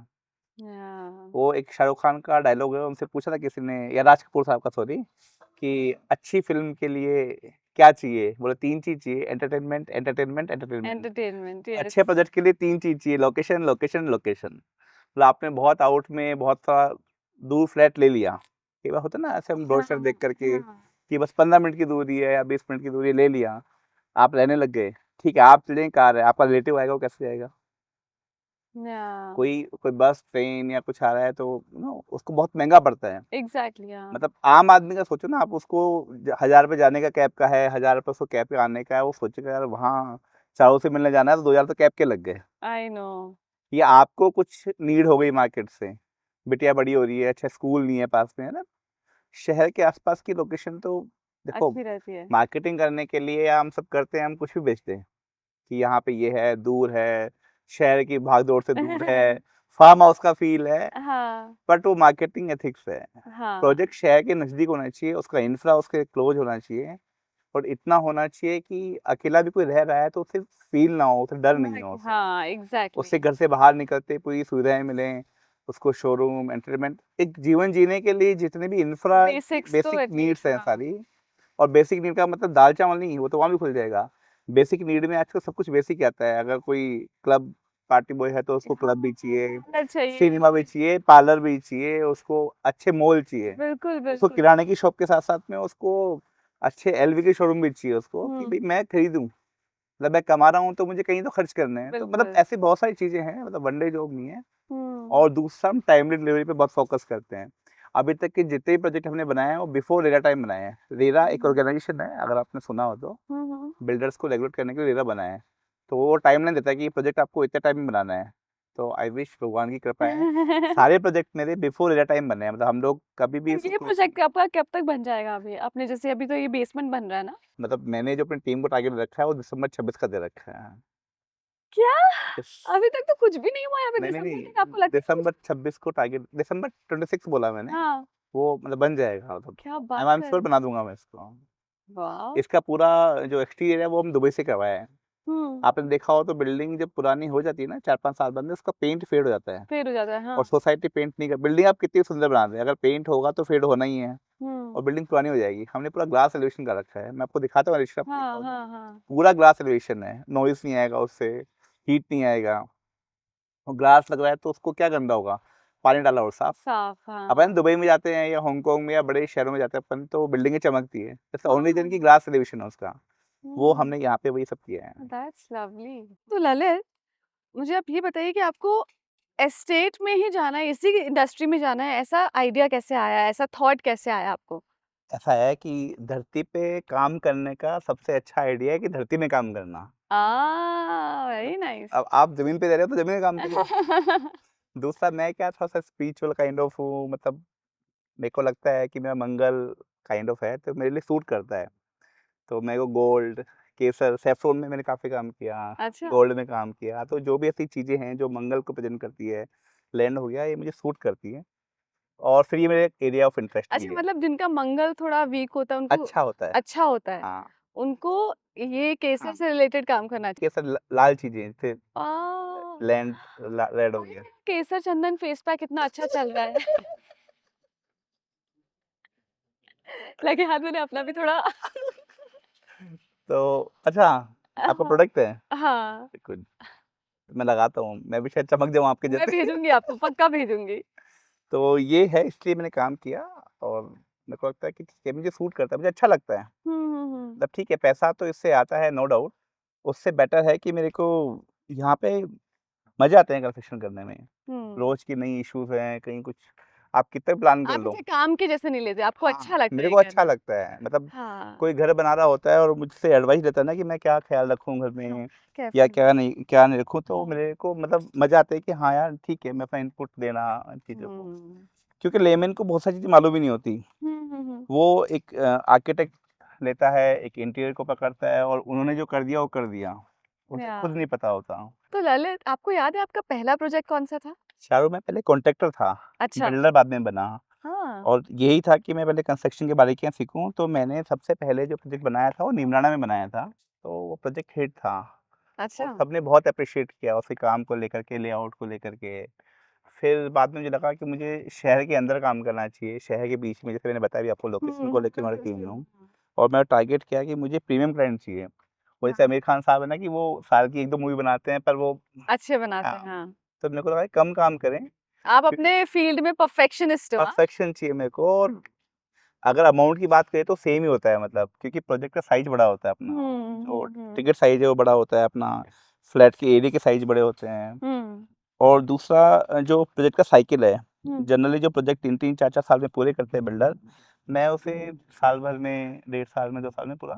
या वो एक शाहरुख खान का डायलॉग है, उनसे पूछा था किसी ने, या राज कपूर साहब का, सॉरी, कि अच्छी फ़िल्म के लिए क्या चाहिए? बोले 3 चीज़ चाहिए, एंटरटेनमेंट, एंटरटेनमेंट, एंटरटेनमेंट। एंटरटेनमेंट, अच्छे यस। प्रोजेक्ट के लिए 3 चीज़ चाहिए, लोकेशन, लोकेशन, लोकेशन। मतलब आपने बहुत आउट में बहुत सा दूर फ्लैट ले लिया। कई बार होता है ना ऐसे, हम ब्रोशर देख हाँ, कर के हाँ। कि बस 15 मिनट की दूरी है या 20 मिनट की दूरी है, ले लिया। आप रहने लग गए। ठीक है, आप चलें कार है, आपका रिलेटिव आएगा, वो कैसे जाएगा? या कोई कोई बस, ट्रेन या कुछ आ रहा है तो उसको बहुत महँगा पड़ता है। एग्ज़ैक्टली, हाँ। मतलब आम आदमी का सोचो ना, आप उसको ₹1000 जाने का कैब का है, ₹1000 उसको कैब पे आने का है, वो सोचेगा यार वहाँ चारों से मिलने जाना है तो 2000 तो कैब के लग गए। I know. या आपको कुछ नीड हो गई मार्केट से, बिटिया बड़ी हो रही है, अच्छा स्कूल नहीं है पास में, है ना? शहर के आसपास की लोकेशन तो देखो, अच्छी रहती है। मार्केटिंग करने के लिए या हम सब करते हैं, हम कुछ भी बेचते हैं कि यहाँ पे ये है, दूर है, शहर की भाग-दौड़ से दूर है, फार्म हाउस का फ़ील है, हाँ, बट वो मार्केटिंग एथिक्स है। हाँ। प्रोजेक्ट शहर के नज़दीक होना चाहिए, उसका इंफ्रा उसके क्लोज़ होना चाहिए, और इतना होना चाहिए कि अकेला भी कोई रह रहा है तो उसे फ़ील ना हो, उसे डर नहीं हो उसे। हाँ, एग्ज़ैक्टली। उससे घर से बाहर निकलते पूरी सुविधाएँ मिलें, उसको शोरूम, एंटरटेनमेंट, एक जीवन जीने के लिए जितने भी इंफ्रा बेसिक्स तो बेसिक नीड्स एटलीस्ट, हैं हाँ। सारी, और बेसिक नीड का मतलब दाल-चावल नहीं, वो तो वहाँ भी खुल जाएगा। बेसिक नीड में आजकल सब कुछ बेसिक ही आता है, अगर कोई क्लब पार्टी बॉय है तो उसको क्लब भी चाहिए, पार्लर चाहिए। सिनेमा भी चाहिए, पार्लर भी चाहिए, उसको अच्छे मॉल चाहिए, बिल्कुल, उसको बिल्कुल। किराने की शॉप के साथ-साथ में उसको अच्छे एलवी के शोरूम भी चाहिए उसको, कि हुँ, भई मैं खरीदूँ। मतलब मैं कमा रहा हूँ तो मुझे कहीं तो खर्च करने हैं। तो मतलब बिल्कुल। ऐसी बहुत सारी चीज़ें हैं, मतलब वन डे जॉब नहीं है। हुँ। और दूसरा, हम टाइमली डिलीवरी पे बहुत फ़ोकस करते हैं। अभी तक के जितने भी प्रोजेक्ट हमने बनाए हैं वो बिफोर रेरा टाइम बनाए हैं। रेरा एक हुँ, ऑर्गेनाइज़ेशन है, अगर आपने सुना हो तो। हुँ, हुँ। बिल्डर्स को रेगुलेट करने के लिए रेरा बना है। तो वो टाइमलाइन देता है कि ये प्रोजेक्ट आपको इतने टाइम में बनाना है। तो आई विश भगवान की कृपा है, सारे प्रोजेक्ट मेरे बिफोर रेरा टाइम बने हैं। मतलब हम लोग कभी भी ये इसको, प्रोजेक्ट आपका कब तक बन जाएगा अभी? आपने जैसे अभी तो ये बेसमेंट बन रहा है ना? मतलब मैंने जो अपनी टीम को टारगेट रखा है वो दिसंबर 26 का दे रखा है। क्या? यस। अभी तक तो कुछ भी नहीं हुआ है, अभी नहीं, नहीं, दिसंबर तक नहीं, आपको लगता है कुछ। दिसंबर 26 को टारगेट, दिसंबर 26 बोला मैंने। हाँ, वो मतलब बन जाएगा, मतलब क्या आई बात एम कर श्योर रहे हैं! बना दूँगा मैं इसको। वाओ! इसका पूरा जो एक्सटीरियर है वो हम दुबई से करवाया है। हुँ, आपने देखा हो तो बिल्डिंग जब पुरानी हो जाती है ना 4-5 साल बाद में, उसका पेंट फेड हो जाता है, फेड हो जाता है, और हाँ। सोसाइटी पेंट नहीं कर, बिल्डिंग आप कितनी सुंदर बना दें, अगर पेंट होगा तो फेड होना ही है, हुँ। और बिल्डिंग पुरानी हो जाएगी। हमने पूरा ग्लास एलिवेशन कर रखा है। मैं आपको दिखाता हूँ, रजिस्टर आपने देखा हाँ, हो तो। हाँ, हाँ। पूरा ग्लास एलिवेशन है, नॉइज़ नहीं आएगा उससे, हीट नहीं आएगा। और ग्लास लग रहा है तो उसको क्या गंदा होगा? पानी डाला और साफ। साफ, अपन हाँ। दुबई में जाते हैं या हांगकांग में या बड़े शहरों में जाते हैं अपन, तो बिल्डिंगें चमकती है। जैसे ओनली हाँ। रीज़न की ग्लास एलिवेशन है उसका। वो हुँ, हमने यहाँ पे वही सब किया है। That's lovely. तो ललित, मुझे आप ये बताइए कि आपको एस्टेट में ही जाना है, इसी इंडस्ट्री में जाना है, ऐसा आइडिया कैसे आया? ऐसा थॉट कैसे आया आपको? ऐसा है कि धरती पे काम करने का सबसे अच्छा आइडिया है कि धरती में काम करना। Very nice. अब आप ज़मीन पे रह रहे हो तो ज़मीन में काम करो। दूसरा, मैं क्या थोड़ा-सा स्पिरिचुअल काइंड ऑफ हूँ, मतलब मेरे को लगता है कि मेरा मंगल काइंड ऑफ है, तो मेरे लिए सूट करता है। तो मेरे को गोल्ड, केसर, सैफ़्रॉन में मैंने काफ़ी काम किया, अच्छा। गोल्ड में काम किया। तो जो भी ऐसी चीज़ें हैं जो मंगल को प्रेज़ेंट करती है, लैंड हो गया, ये मुझे सूट करती है, और फिर ये मेरे एरिया ऑफ इंटरेस्ट भी अच्छा, है। मतलब जिनका मंगल थोड़ा वीक होता है, उनको अच्छा होता है। अच्छा होता है, हाँ, उनको ये केसर हाँ। से रिलेटेड काम करना चाहिए। केसर लाल चीज़ें, जैसे आह! लैंड रेड हो अरे! गया। केसर चंदन फेस पैक इतना अच्छा चल रहा है। लगे हाथ मैंने अपना भी थोड़ा तो अच्छा, आपका हाँ, प्रोडक्ट है? हाँ। गुड, मैं लगाता हूँ, मैं भी शायद चमक जाऊँ आपके मैं जैसे। भेजूँगी आपको, पक्का भेजूँगी। तो ये है, इसलिए मैंने काम किया, और मेरे को लगता है कि ठीक है, मुझे सूट करता है, मुझे अच्छा लगता है। हुँ, हुँ, हुँ। मतलब ठीक है, पैसा तो इससे आता है नो डाउट, उससे बेटर है कि मेरे को यहाँ पे मज़े आते हैं कंस्ट्रक्शन करने में। हुँ, रोज़ की नई इश्यूज़ हैं, कहीं कुछ आप कितना भी प्लान कर आप लो। इसे काम के जैसे नहीं लेते, आपको अच्छा हाँ, लगता मेरे है को अच्छा करना। लगता है, मतलब हाँ, कोई घर बना रहा होता है और मुझसे एडवाइस लेता है ना कि मैं क्या ख्याल रखूँ घर में या कैसे? क्या नहीं रखूँ, तो हुँ, मेरे को मतलब मज़ा आता है कि हाँ यार ठीक है, मैं अपना इनपुट देना चीज़ों को। हुँ। क्योंकि लेमैन को बहुत सारी चीज़ें मालूम ही नहीं होती। हुँ। वो एक आर्किटेक्ट लेता है, एक इंटीरियर को पकड़ता है और उन्होंने जो कर दिया वो कर दिया। उसे या खुद नहीं पता होता। तो ललित, आपको याद है आपका पहला प्रोजेक्ट कौन-सा था? शाहरुख़ में पहले कॉन्ट्रैक्टर था, अच्छा, बिल्डर बाद में बना। हाँ, और यही था कि मैं पहले कंस्ट्रक्शन की बारीकियाँ सीखूँ, तो मैंने सबसे पहले जो प्रोजेक्ट बनाया था वो नीमराना में बनाया था। तो वो प्रोजेक्ट हिट था और अच्छा। सबने बहुत एप्रिशिएट किया उसके काम को लेकर के, लेआउट को लेकर के। फिर बाद में मुझे लगा कि मुझे शहर के अंदर काम करना चाहिए, शहर के बीच में, जैसे मैंने बताया भी आपको लोकेशन को लेके मैं कीन हूँ। और मैंने टारगेट किया कि मुझे प्रीमियम क्लाइंट चाहिए। वो जैसे हाँ, आमिर खान साहब है ना कि वो साल की 1-2 मूवी बनाते हैं पर वो अच्छे बनाते हैं, हाँ, हाँ। तो मेरे को लगा कि कम काम करें, आप क्योंकि अपने फ़ील्ड में परफेक्शनिस्ट हो, हाँ? परफेक्शन चाहिए मेरे को। और अगर अमाउंट की बात करें तो सेम ही होता है, मतलब क्योंकि प्रोजेक्ट का साइज़ बड़ा होता है अपना, जो हुँ। टिकट साइज़ है वो बड़ा होता है अपना, फ्लैट के एरिया के साइज़ बड़े होते हैं। हुँ, और दूसरा जो प्रोजेक्ट का साइकिल है, हुँ। जनरली जो प्रोजेक्ट 3-3 4-4 साल में पूरे करते हैं बिल्डर, मैं उसे साल भर में, 1.5 साल में, 2 साल में पूरा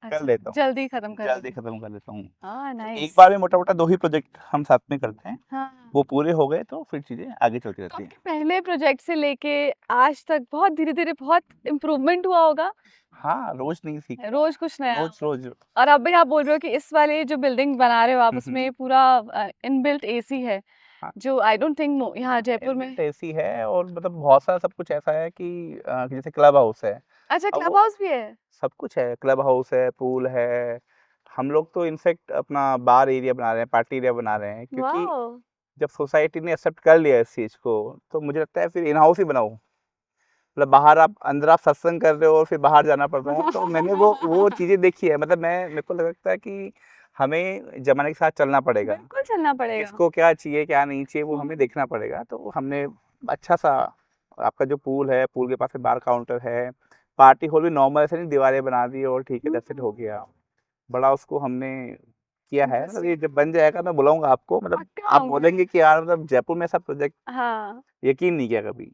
कर अच्छा, लेता हूँ, जल्दी खत्म कर जल्दी लेते हैं। खत्म कर लेता हूँ। हाँ, तो एक नाइस। बार में मोटा-मोटा 2 ही प्रोजेक्ट हम साथ में करते हैं, हाँ, वो पूरे हो गए तो फिर चीज़ें आगे चलती तो रहती हैं। आपके पहले प्रोजेक्ट से लेके आज तक बहुत धीरे-धीरे बहुत इम्प्रूवमेंट हुआ होगा? हाँ, रोज़ नहीं सीखता, रोज़ कुछ नया। रोज़-रोज़। और अभी आप बोल रहे हो कि इस वाली जो बिल्डिंग बना रहे हो आप हुँ, हुँ। उसमें पूरा इनबिल्ट एसी है, हाँ, जो आई डोंट थिंक मो यहाँ जयपुर में। इनबिल्ट एसी है और मतलब बहुत सारा सब कुछ ऐसा है कि जैसे क्लब हाउस है, अच्छा, अब क्लब वो हाउस भी है? सब कुछ है, क्लब हाउस है, पूल है। हम लोग तो इनफैक्ट अपना बार एरिया बना रहे हैं, पार्टी एरिया बना रहे हैं, क्योंकि वाओ! जब सोसाइटी ने एक्सेप्ट कर लिया इस चीज़ को, तो मुझे लगता है फिर इन हाउस ही बनाओ। मतलब बाहर आप अंदर आप सत्संग कर रहे हो और फिर बाहर जाना पड़ रहा है, तो मैंने वो चीज़ें देखी है। मतलब मेरे को लगता है कि हमें ज़माने के साथ चलना पड़ेगा। बिल्कुल चलना पड़ेगा। किसको क्या चाहिए, क्या नहीं चाहिए, वो हमें हुँ, देखना पड़ेगा। तो हमने अच्छा-सा, आपका जो पूल है, पूल के पास में बार काउंटर है, पार्टी हॉल भी नॉर्मल ऐसे नहीं दीवारें बना दी और ठीक है हुँ, दैट्स इट हो गया। बड़ा उसको हमने किया है, मतलब इंटरेस्टिंग। ये जब बन जाएगा मैं बुलाऊँगा आपको, मतलब पक्का आप आऊँगी। बोलेंगे कि यार मतलब जयपुर में ऐसा प्रोजेक्ट हाँ, यकीन नहीं किया कभी।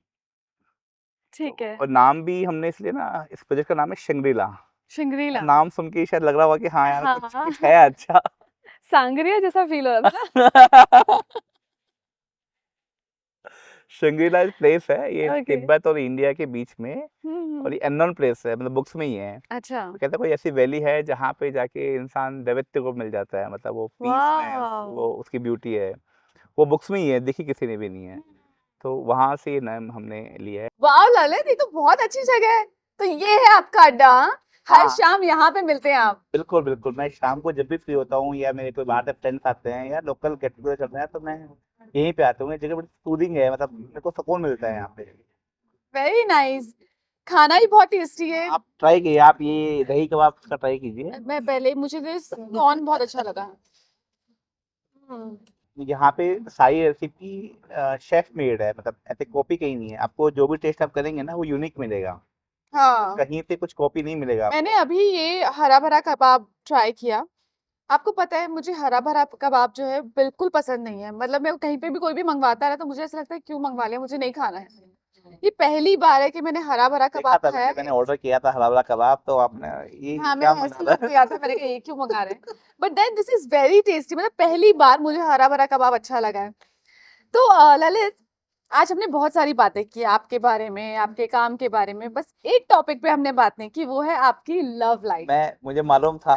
ठीक तो है। और नाम भी हमने इसलिए ना, इस प्रोजेक्ट का नाम है शंग्रीला। शिंगरीला। नाम सुन के ही शायद लग रहा होगा कि हाँ यार हाँ, कुछ कुछ है अच्छा। सांगरिया जैसा फ़ील हो रहा था। शंग्रीला प्लेस है, ये ओके। तिब्बत और इंडिया के बीच में। और हुँ। ये अननोन प्लेस है, मतलब बुक्स में ही है। अच्छा, तो कहते हैं कोई ऐसी वैली है जहाँ पे जाके इंसान दैवत्य को मिल जाता है, मतलब वो पीसनेस, वॉव! वो उसकी ब्यूटी है। वो बुक्स में ही है, देखी किसी ने भी नहीं है। तो वहाँ से ये नाम हमने लिया है। वाओ ललित, ये तो बहुत अच्छी जगह है। तो ये है आपका अड्डा, हाँ? हर हाँ, शाम यहाँ पे मिलते हैं आप। बिल्कुल, बिल्कुल। मैं शाम को जब भी फ्री होता हूँ या मेरे कोई बाहर से फ्रेंड्स आते हैं या लोकल गेट टुगेदर चल रहे हैं, तो मैं यहीं पे आता हूँ। ये जगह बड़ी सूदिंग है, मतलब मेरे को सुकून मिलता है यहाँ पे। Very nice. खाना भी बहुत टेस्टी है। आप ट्राई कीजिए, आप ये दही कबाब का ट्राई कीजिए। मैं पहले मुझे दिस कॉर्न बहुत अच्छा लगा। हुँ। यहाँ पे सारी रेसिपी शेफ मेड है, मतलब ऐसे कॉपी कहीं नहीं है। आपको जो भी टेस्ट आप करेंगे ना वो यूनिक मिलेगा। हाँ, कहीं पे कुछ कॉपी नहीं मिलेगा मैंने आपको। अभी ये हरा-भरा कबाब ट्राई किया। आपको पता है मुझे हरा-भरा कबाब जो है बिल्कुल पसंद नहीं है। मतलब मैं कहीं पे भी कोई भी मँगवाता है ना तो मुझे ऐसा लगता है क्यों मँगवा लिया, मुझे नहीं खाना है। ये पहली बार है कि मैंने हरा-भरा देखा कबाब था खाया जैसे मैंने है। ऑर्डर किया था हरा वाला कबाब, तो आपने ये हाँ, क्या मैंने बना ऐसे रहा लुक है? दिया था, मैंने कहा ये क्यों मँगा रहे हैं? But then this is very tasty, मतलब पहली बार मुझे हरा-भरा कबाब अच्छा लगा है। तो ललित, आज हमने बहुत सारी बातें की आपके बारे में, आपके काम के बारे में। बस एक टॉपिक पे हमने बात नहीं की, वो है आपकी लव लाइफ। मुझे मालूम था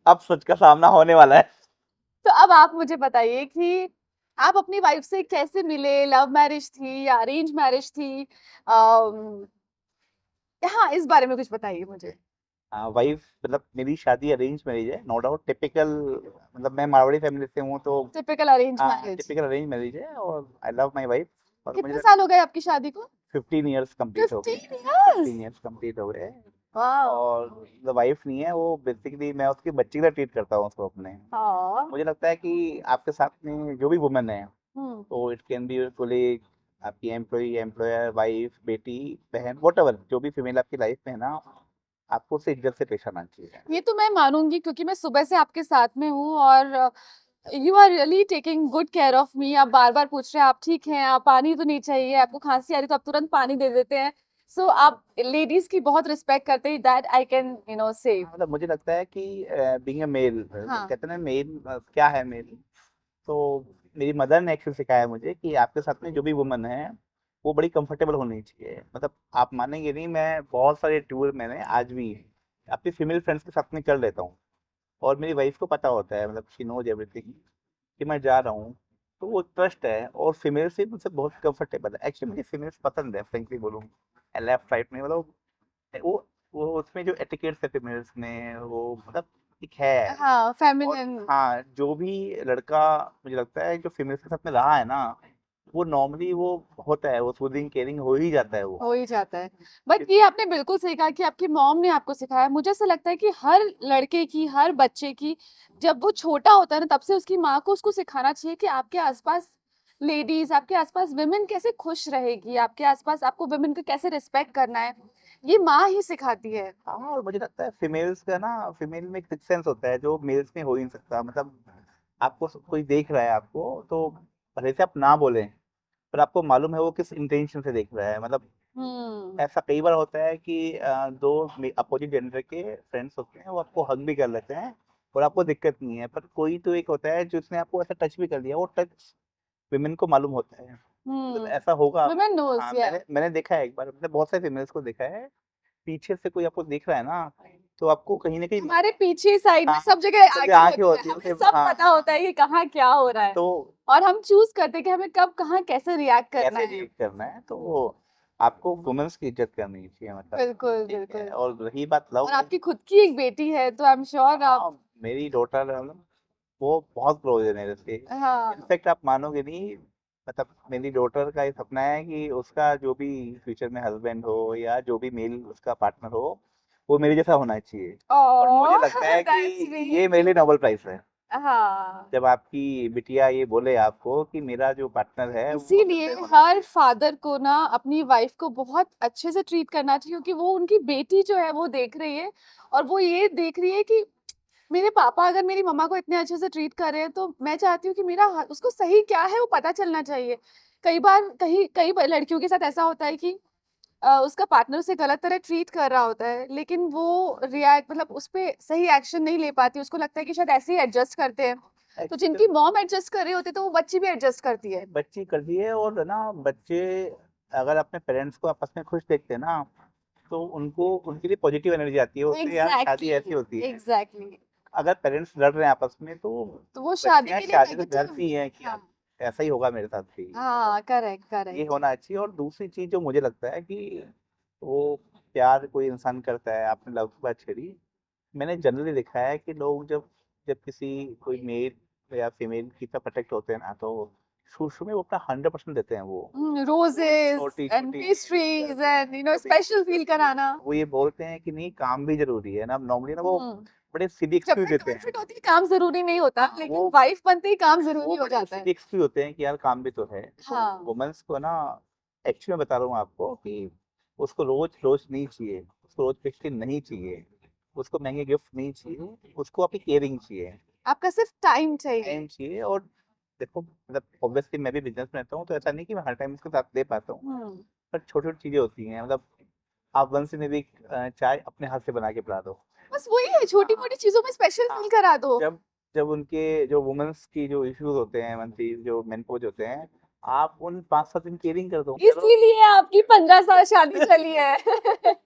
अब सच का सामना होने वाला है। तो अब आप मुझे बताइए कि आप अपनी वाइफ से कैसे मिले? लव मैरिज थी या अरेंज मैरिज थी? अम, हाँ, इस बारे में कुछ बताइए मुझे। वाइफ, मतलब मेरी शादी अरेंज मैरिज है, नो डाउट। टिपिकल, मतलब मैं मारवाड़ी फैमिली से हूँ, तो टिपिकल अरेंज हाँ, मैरिज। टिपिकल अरेंज मैरिज है और आई लव माय वाइफ। और मुझे कितने साल हो गए आपकी शादी को? 15 इयर्स कंप्लीट हो गए 15 हैं। इयर्स! 15 इयर्स कंप्लीट हो गए। वाओ! और मतलब वाइफ नहीं है वो, बेसिकली मैं उसकी बच्ची की तरह ट्रीट करता हूँ उसको अपने। हाँ। मुझे लगता है कि आपके साथ में जो भी वुमन है, हुँ। तो it can be your colleague, आपकी एम्प्लॉई, एम्प्लॉयर, वाइफ, बेटी, बहन, व्हाटएवर जो भी फीमेल आपकी लाइफ में है ना, आपको उससे इज्जत से पेश आना चाहिए। ये तो मैं मानूँगी क्योंकि मैं सुबह से आपके साथ में हूँ और you are really taking good care of me. आप बार बार पूछ रहे हैं आप ठीक हैं, आप पानी तो नहीं चाहिए, आपको खांसी आ रही तो आप तुरंत पानी दे देते हैं। सो आप लेडीज की बहुत रिस्पेक्ट करते हैं, दैट आई कैन से। मतलब मुझे लगता है कि बीइंग अ मेल, हाँ। कहते हैं ना मेल, क्या है मेल, तो मेरी मदर ने एक्चुअली सिखाया मुझे कि आपके साथ में जो भी वुमन है वो बड़ी कंफर्टेबल होनी चाहिए। मतलब आप मानेंगे नहीं, मैं बहुत सारे टूर मैंने आज भी अपनी फीमेल फ्रेंड्स के साथ में कर लेता हूँ, और मेरी वाइफ को पता होता है, मतलब शी नोज एवरीथिंग कि मैं जा रहा हूँ। तो वो ट्रस्ट है, और फीमेल से मुझसे बहुत कंफर्टेबल है। एक्चुअली मुझे फीमेल्स पसंद है, फ्रेंकली बोलूँ, लेफ्ट राइट में, मतलब वो वो उसमें जो एटिकेट्स है फीमेल्स में, वो मतलब एक है। हाँ, और फेमिनिन। हाँ, जो भी लड़का मुझे लगता है जो फीमेल्स के साथ में रहा है ना, वो नॉर्मली वो होता है, वो सूदिंग केयरिंग हो ही जाता है वो। हो ही जाता है। बट ये आपने बिल्कुल सही कहा कि आपकी मॉम ने आपको सिखाया। मुझे ऐसा लगता है कि हर लड़के की, हर बच्चे की, जब वो छोटा होता है ना, तब से उसकी माँ को उसको सिखाना चाहिए कि आपके आसपास लेडीज, आपके आसपास विमेन कैसे खुश रहेगी, आपके आसपास आपको विमेन को कैसे रिस्पेक्ट करना है, ये माँ ही सिखाती है। हाँ, और मुझे लगता है फीमेल्स का ना, फीमेल में एक सिक्स सेंस होता है जो मेल्स में हो ही नहीं सकता। मतलब आपको कोई देख रहा है आपको, तो भले से आप ना बोलें, पर आपको मालूम है वो किस इंटेंशन से देख रहा है। मतलब हम्म। ऐसा कई बार होता है कि दो अपोजिट जेंडर के फ्रेंड्स होते हैं, वो आपको हग भी कर लेते हैं और आपको दिक्कत नहीं है, पर कोई तो एक होता है जिसने आपको ऐसा टच भी कर लिया, वो टच विमेन को मालूम होता है। मतलब ऐसा होगा। विमेन नोज, हाँ, या मैंने देखा है एक बार, मतलब बहुत सारे फीमेल्स को देखा है, पीछे से कोई आपको देख रहा है ना, तो आपको कहीं ना कहीं, हमारे पीछे साइड में हाँ, सब जगह सबकी आंखें आंखें होती है, होती है हमें उसे, सब हाँ। पता होता है कि कहाँ क्या हो रहा है, तो और हम चूज करते हैं कि हमें कब कहाँ कैसे रिएक्ट करना कैसे है। रिएक्ट करना है, तो आपको वुमेन्स की इज्जत करनी चाहिए, मतलब बिल्कुल ठीक है। बिल्कुल। और रही बात लव और की, आपकी खुद की एक बेटी है, तो आई एम श्योर आप। हाँ, मेरी डॉटर, मतलब वो बहुत क्लोज है मेरे से। हाँ। इनफैक्ट आप मानोगे नहीं, मतलब मेरी डॉटर का ये सपना है कि उसका जो भी फ्यूचर में हस्बैंड हो या जो भी मेल उसका पार्टनर हो, वो मेरे जैसा होना चाहिए। और मुझे ओह, लगता है कि दैट्स ये स्वीट। मेरे लिए नोबेल प्राइज है, हाँ। जब आपकी बिटिया ये बोले आपको कि मेरा जो पार्टनर है वो इसीलिए जैसे होना हर चाहिए। फादर को ना अपनी वाइफ को बहुत अच्छे से ट्रीट करना चाहिए, क्योंकि वो उनकी बेटी जो है वो देख रही है, और वो ये देख रही है कि मेरे पापा अगर मेरी मम्मा को इतने अच्छे से ट्रीट कर रहे हैं, तो मैं चाहती हूँ कि उसको सही क्या है वो पता चलना चाहिए। कई बार लड़कियों के साथ ऐसा होता है कि उसका पार्टनर उसे गलत तरह ट्रीट कर रहा होता है, लेकिन वो रिएक्ट मतलब उस पे सही एक्शन नहीं ले पाती, उसको लगता है कि शायद ऐसे ही एडजस्ट करते हैं। तो जिनकी एक्चुअली मॉम एडजस्ट कर रही होती है, तो वो बच्ची भी एडजस्ट करती है। बच्ची कर दी है, और ना बच्चे अगर अपने पेरेंट्स को आपस में खुश देखते हैं ना, तो उनको उनके लिए पॉजिटिव एनर्जी आती है, उससे यार शादी ऐसी एग्जैक्टली। होती है। एग्जैक्टली। अगर पेरेंट्स लड़ रहे हैं आपस में, तो तो वो शादी बच्चियां के लिए शादी से नेगेटिव। डरती हैं कि हाँ। यार ऐसा ही होगा मेरे साथ भी। हाँ, करेक्ट ये करेक्ट। होना चाहिए। और दूसरी चीज जो मुझे लगता है कि वो प्यार कोई इंसान करता है, आपने लव की बात छेड़ी, मैंने जनरली देखा है कि लोग जब जब किसी कोई मेल या फीमेल की तरफ अट्रैक्ट होते हैं ना, तो शुरू शुरू में वो अपना 100% देते हैं। वो रोजेस छोटी एंड छोटी चीज, पेस्ट्रीज एंड कभी स्पेशल फील कराना। वो ये बोलते हैं कि नहीं, काम भी जरूरी है ना, नॉर्मली ना वो हम्म। बड़े सीधी जब एक्सक्यूज तक देते हैं। गर्लफ्रेंड होती है काम जरूरी नहीं होता, हाँ, लेकिन वाइफ बनते ही काम जरूरी वो हो बड़े जाता है। सीधे एक्सक्यूज होते हैं कि यार काम भी तो है। तो हाँ। वुमेन्स को ना, एक्चुअली मैं बता रहा हूँ आपको कि उसको रोज रोज नहीं चाहिए, उसको रोज पेस्ट्री नहीं चाहिए, उसको महंगे गिफ्ट नहीं चाहिए, उसको आपकी केयरिंग चाहिए, आपका सिर्फ टाइम चाहिए। टाइम चाहिए। और देखो, मतलब ऑब्वियसली मैं भी बिजनेस में रहता हूँ, तो ऐसा नहीं कि मैं हर टाइम उसके साथ दे पाता हूँ, हम्म। पर छोटी छोटी चीजें होती हैं। मतलब आप वन से भी चाय अपने हाथ से बना के पिला दो। बस वही है, छोटी हाँ, मोटी चीजों में स्पेशल हाँ, फील करा दो। जब जब उनके जो वुमेन्स की जो इश्यूज होते हैं, मंथली जो मेनपोज होते हैं, आप उन 5-7 दिन केयरिंग कर दो, चलो। इसीलिए आपकी 15 साल शादी चली है।